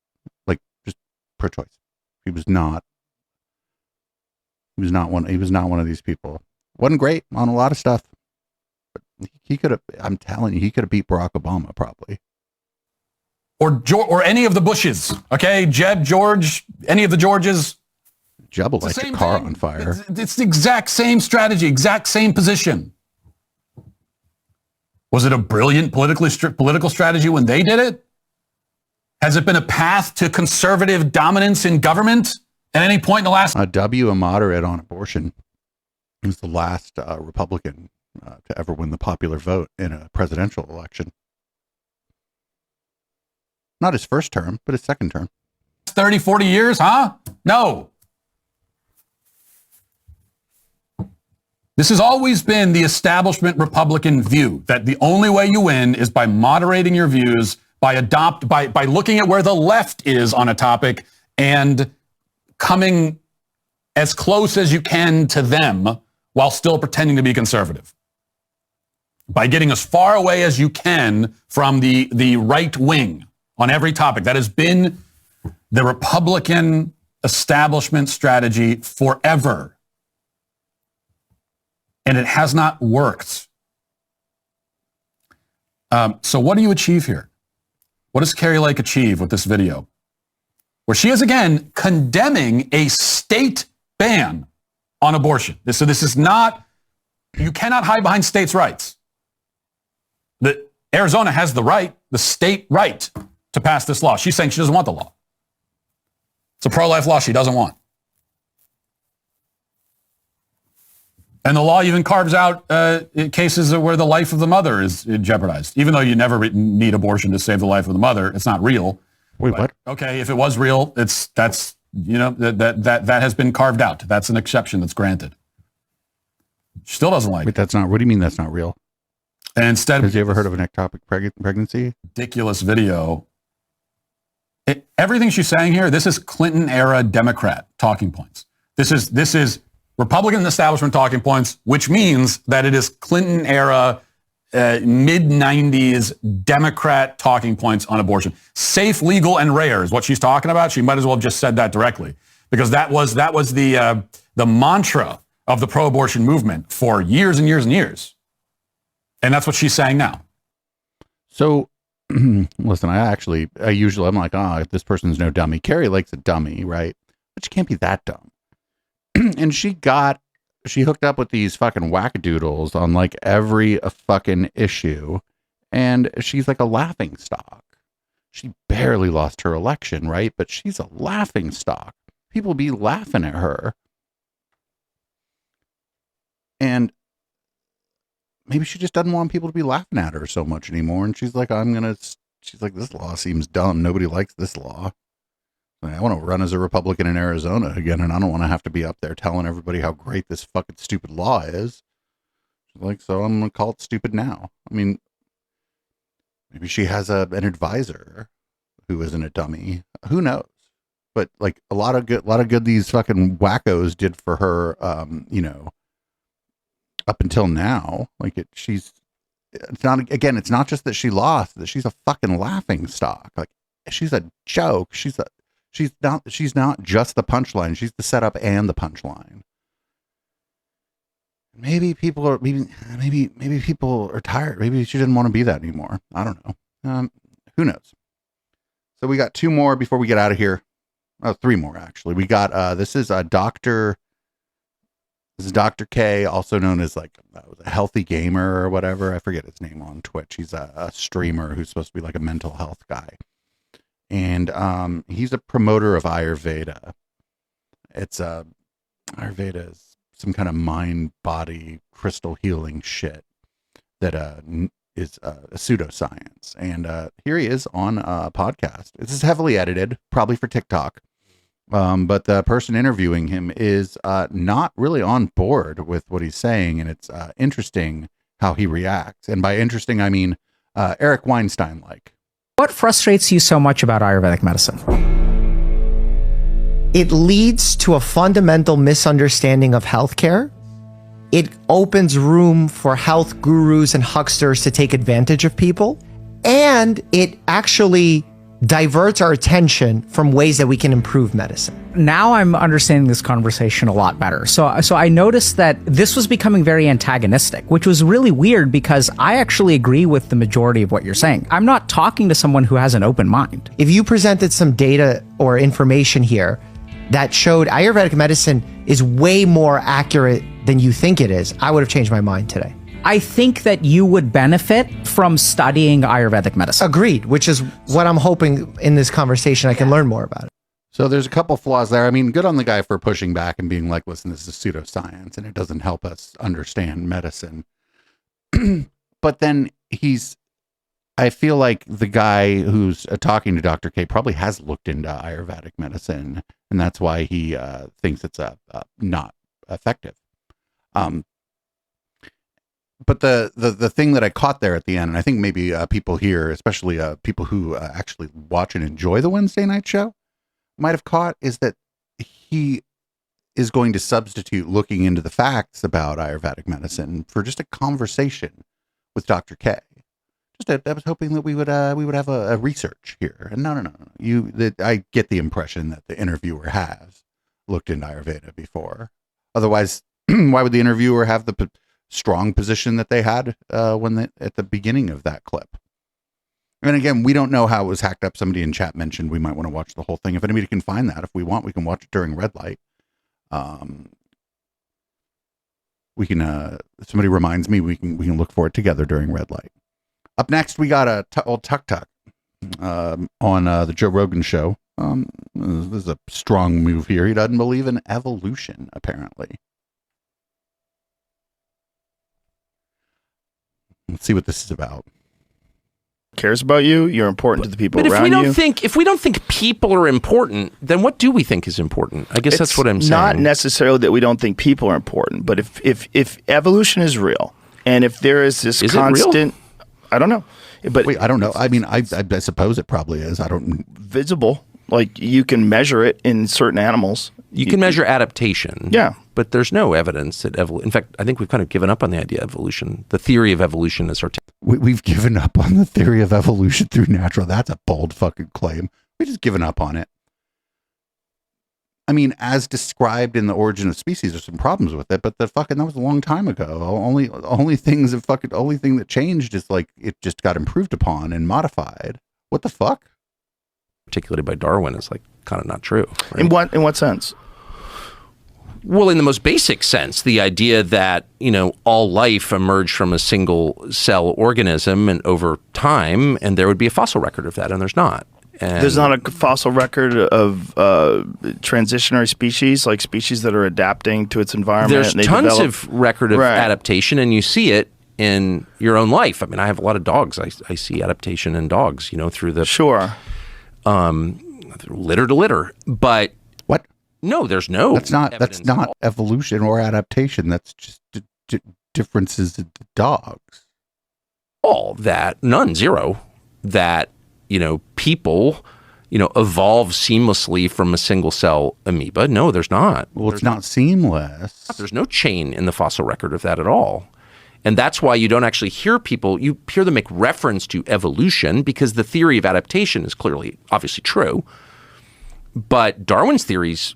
like just pro-choice. He was not one of these people. Wasn't great on a lot of stuff, but he could have. I'm telling you, he could have beat Barack Obama probably. Or any of the Bushes. Okay, Jeb, George, any of the Georges. Jeb will light your car on fire. It's the exact same strategy, exact same position. Was it a brilliant political strategy when they did it? Has it been a path to conservative dominance in government at any point in the last? A moderate on abortion. He was the last Republican to ever win the popular vote in a presidential election. Not his first term, but his second term. 30, 40 years, huh? No. This has always been the establishment Republican view, that the only way you win is by moderating your views, by looking at where the left is on a topic and coming as close as you can to them while still pretending to be conservative. By getting as far away as you can from the right wing on every topic. That has been the Republican establishment strategy forever. And it has not worked. So what do you achieve here? What does Carrie Lake achieve with this video? Where she is again condemning a state ban on abortion. So this is not, you cannot hide behind states' rights. Arizona has the right, the state right, to pass this law. She's saying she doesn't want the law. It's a pro-life law she doesn't want. And the law even carves out cases where the life of the mother is jeopardized. Even though you never need abortion to save the life of the mother, it's not real. Wait, what? Okay, if it was real, that has been carved out. That's an exception that's granted. She still doesn't like it. That's not. What do you mean that's not real? And instead, have you ever heard of an ectopic pregnancy? Ridiculous video. Everything she's saying here, this is Clinton era Democrat talking points. This is Republican establishment talking points, which means that it is Clinton era mid 90s Democrat talking points on abortion. Safe, legal, and rare is what she's talking about. She might as well have just said that directly, because that was the mantra of the pro-abortion movement for years and years and years. And that's what she's saying now. So, listen, I'm like, this person's no dummy. Carrie Lake's a dummy, right? But she can't be that dumb. And she hooked up with these fucking wackadoodles on like every fucking issue. And she's like a laughing stock. She barely lost her election, right? But she's a laughing stock. People be laughing at her. And maybe she just doesn't want people to be laughing at her so much anymore. And she's like, she's like, this law seems dumb. Nobody likes this law. I want to run as a Republican in Arizona again, and I don't want to have to be up there telling everybody how great this fucking stupid law is. She's like, so I'm going to call it stupid now. I mean, maybe she has an advisor who isn't a dummy. Who knows? But like a lot of good these fucking wackos did for her, up until now. Like it's not just that she lost, that she's a fucking laughing stock. Like she's a joke. She's not just the punchline. She's the setup and the punchline. Maybe people are tired. Maybe she didn't want to be that anymore. I don't know. Who knows? So we got two more before we get out of here. Oh, three more actually. We got this is Dr. K, also known as like a healthy gamer or whatever. I forget his name on Twitch. He's a streamer who's supposed to be like a mental health guy. And he's a promoter of Ayurveda. Ayurveda is some kind of mind-body crystal healing shit that is a pseudoscience. And here he is on a podcast. This is heavily edited, probably for TikTok. But the person interviewing him is not really on board with what he's saying. And it's interesting how he reacts. And by interesting, I mean Eric Weinstein-like. What frustrates you so much about Ayurvedic medicine? It leads to a fundamental misunderstanding of healthcare. It opens room for health gurus and hucksters to take advantage of people. And it actually diverts our attention from ways that we can improve medicine. Now I'm understanding this conversation a lot better. So I noticed that this was becoming very antagonistic, which was really weird because I actually agree with the majority of what you're saying. I'm not talking to someone who has an open mind. If you presented some data or information here that showed Ayurvedic medicine is way more accurate than you think it is, I would have changed my mind today. I think that you would benefit from studying Ayurvedic medicine. Agreed, which is what I'm hoping in this conversation I can learn more about it. So there's a couple flaws there. I mean, good on the guy for pushing back and being like, listen, this is pseudoscience and it doesn't help us understand medicine. But then I feel like the guy who's talking to Dr. K probably has looked into Ayurvedic medicine, and that's why he thinks it's not effective. But the thing that I caught there at the end, and I think maybe people here, especially people who actually watch and enjoy the Wednesday night show, might have caught, is that he is going to substitute looking into the facts about Ayurvedic medicine for just a conversation with Dr. K. I was hoping that we would have a research here, and no. I get the impression that the interviewer has looked into Ayurveda before. Otherwise, why would the interviewer have the strong position that they had at the beginning of that clip? And again, we don't know how it was hacked up. Somebody in chat mentioned we might want to watch the whole thing. If anybody can find that, if we want, we can watch it during red light. We can. Somebody reminds me we can look for it together during red light. Up next, we got old Tuk Tuk on the Joe Rogan show. This is a strong move here. He doesn't believe in evolution, apparently. Let's see what this is about. Cares about you. You're important to the people But around you. if we don't think people are important, then what do we think is important? I guess that's what I'm saying. Not necessarily that we don't think people are important, but if evolution is real, and if there is this constant, I don't know. But wait, I don't know. I mean, I suppose it probably is. I don't visible. Like you can measure it in certain animals. You can measure adaptation. Yeah. But there's no evidence that in fact, I think we've kind of given up on the idea of evolution. The theory of evolution is We've given up on the theory of evolution through natural. That's a bold fucking claim. We've just given up on it. I mean, as described in The Origin of Species, there's some problems with it, but that was a long time ago. Only thing that changed is like it just got improved upon and modified. What the fuck? Articulated by Darwin is like kind of not true. Right? In what sense? Well, in the most basic sense, the idea that, all life emerged from a single cell organism and over time, and there would be a fossil record of that, and there's not. And there's not a fossil record of transitionary species, like species that are adapting to its environment. There's tons of record of adaptation, and you see it in your own life. I mean, I have a lot of dogs. I see adaptation in dogs, through the litter to litter. But what? No, there's no. That's not evolution or adaptation. That's just differences in dogs. Zero. That people, evolve seamlessly from a single cell amoeba. No, there's not. Well, it's not seamless. There's no chain in the fossil record of that at all. And that's why you don't actually hear you hear them make reference to evolution because the theory of adaptation is obviously true. But Darwin's theory's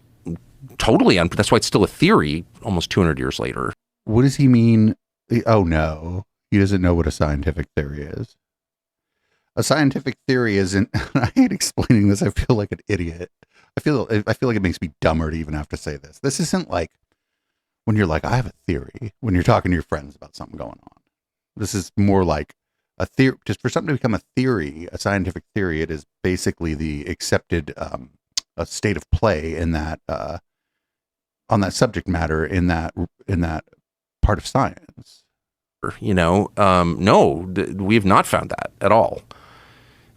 totally that's why it's still a theory almost 200 years later. What does he mean? Oh no, he doesn't know what a scientific theory is. A scientific theory isn't, I hate explaining this. I feel like an idiot. I feel like it makes me dumber to even have to say this. This isn't like when you're like, I have a theory, when you're talking to your friends about something going on. This is more like a theory. Just for something to become a theory, a scientific theory, it is basically the accepted a state of play in that on that subject matter in that part of science. No, we have not found that at all.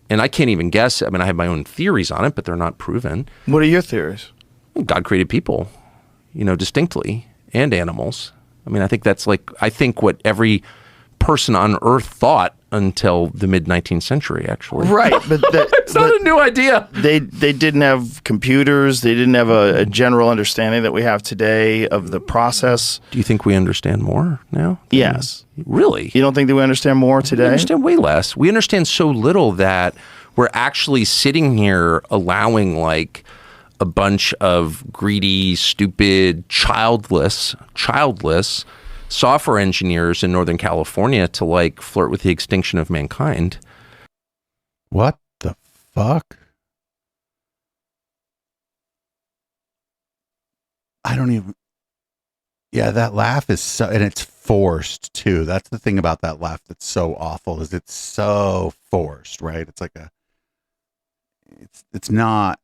And I can't even guess. I mean, I have my own theories on it, but they're not proven. What are your theories? God created people, distinctly, and animals. I mean, I think what every person on Earth thought until the mid-19th century, actually. Right, but it's not a new idea. They didn't have computers. They didn't have a general understanding that we have today of the process. Do you think we understand more now? Yes. Really? You don't think that we understand more today? We understand way less. We understand so little that we're actually sitting here allowing like a bunch of greedy, stupid, childless software engineers in Northern California to like flirt with the extinction of mankind. What the fuck? I don't even. Yeah, that laugh is so, and it's forced too. That's the thing about that laugh that's so awful, is it's so forced, right? It's like it's not.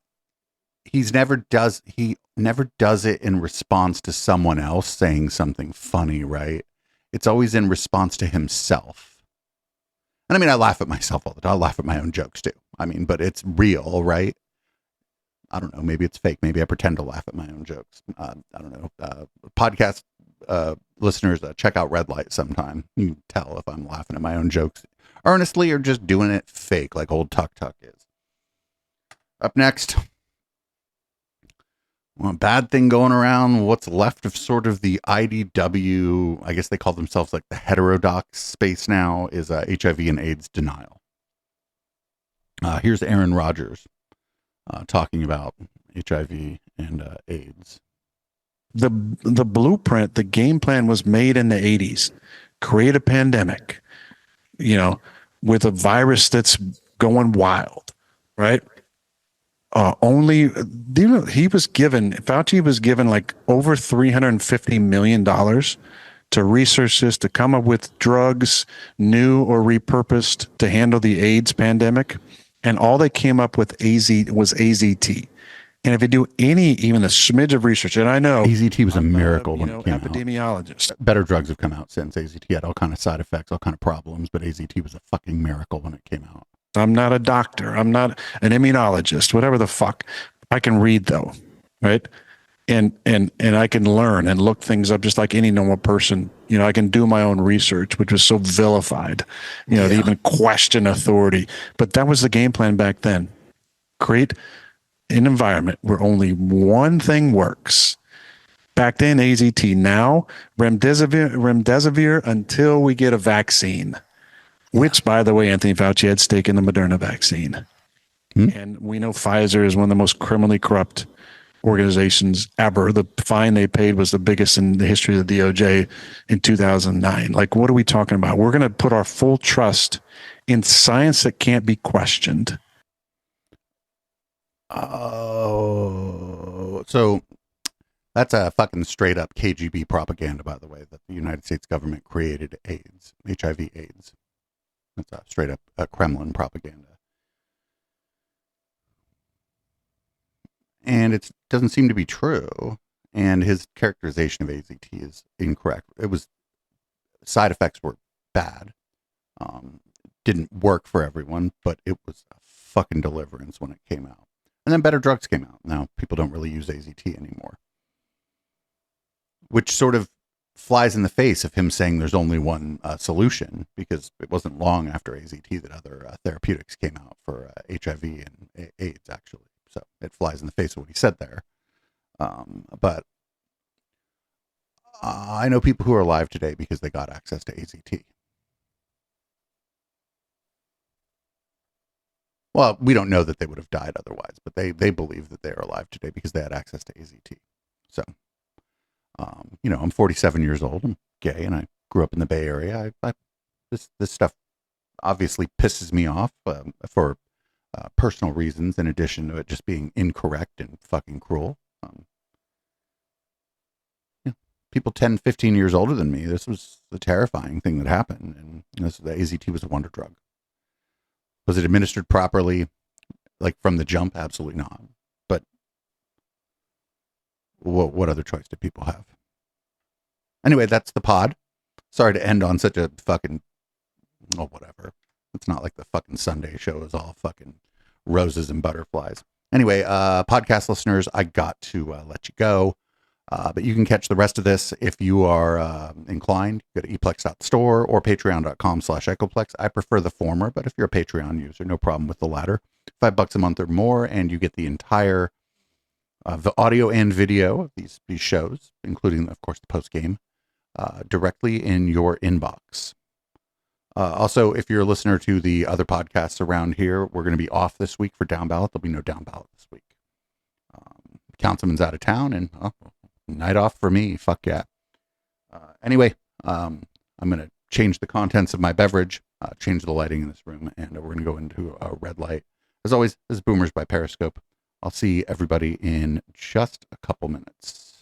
He never does it in response to someone else saying something funny, right? It's always in response to himself. And I mean, I laugh at myself all the time. I laugh at my own jokes too. I mean, but it's real, right? I don't know. Maybe it's fake. Maybe I pretend to laugh at my own jokes. I don't know. Podcast listeners, check out Red Light sometime. You can tell if I'm laughing at my own jokes earnestly or just doing it fake like old Tuck Tuck is. Up next. Well, bad thing going around, what's left of sort of the IDW, I guess they call themselves like the heterodox space now, is HIV and AIDS denial. Here's Aaron Rodgers talking about HIV and AIDS. The blueprint, the game plan was made in the 80s. Create a pandemic, with a virus that's going wild, right? Fauci was given like over $350 million to research this, to come up with drugs, new or repurposed, to handle the AIDS pandemic. And all they came up with was AZT. And if you do even a smidge of research, and I know AZT was a miracle when it came epidemiologist. out. Better drugs have come out since. AZT had all kind of side effects, all kind of problems, but AZT was a fucking miracle when it came out. I'm not a doctor. I'm not an immunologist, whatever the fuck. I can read though, right? And I can learn and look things up just like any normal person. You know, I can do my own research, which was so vilified, you know, to even question authority. But that was the game plan back then. Create an environment where only one thing works. Back then, AZT. Now, remdesivir until we get a vaccine, which, by the way, Anthony Fauci had stake in the Moderna vaccine. And we know Pfizer is one of the most criminally corrupt organizations ever. The fine they paid was the biggest in the history of the DOJ in 2009. Like, what are we talking about? We're going to put our full trust in science that can't be questioned. Oh, so that's a fucking straight up KGB propaganda, by the way, that the United States government created AIDS, HIV AIDS. That's a straight up Kremlin propaganda. And it doesn't seem to be true. And his characterization of AZT is incorrect. It was, side effects were bad. Didn't work for everyone, but it was a fucking deliverance when it came out. And then better drugs came out. Now people don't really use AZT anymore. Which sort of flies in the face of him saying there's only one solution, because it wasn't long after AZT that other therapeutics came out for HIV and AIDS, actually. So it flies in the face of what he said there. But I know people who are alive today because they got access to AZT. Well, we don't know that they would have died otherwise, but they believe that they are alive today because they had access to AZT. So, you know, I'm 47 years old. I'm gay, and I grew up in the Bay Area. This stuff obviously pisses me off for personal reasons, in addition to it just being incorrect and fucking cruel. Yeah, people 10, 15 years older than me, this was a terrifying thing that happened, and the AZT was a wonder drug. Was it administered properly, like from the jump? Absolutely not. But what other choice do people have? Anyway, that's the pod. Sorry to end on such a fucking, oh, whatever. It's not like the fucking Sunday show is all fucking roses and butterflies. Anyway, podcast listeners, I got to let you go. But you can catch the rest of this if you are inclined. Go to eplex.store or patreon.com/echoplex. I prefer the former, but if you're a Patreon user, no problem with the latter. $5 a month or more, and you get the entire the audio and video of these shows, including, of course, the post game, directly in your inbox. Also, if you're a listener to the other podcasts around here, we're going to be off this week for Down Ballot. There'll be no Down Ballot this week. Councilman's out of town, and night off for me. Fuck yeah. Anyway, I'm going to change the contents of my beverage, change the lighting in this room, and we're going to go into a red light. As always, this is Boomers by Periscope. I'll see everybody in just a couple minutes.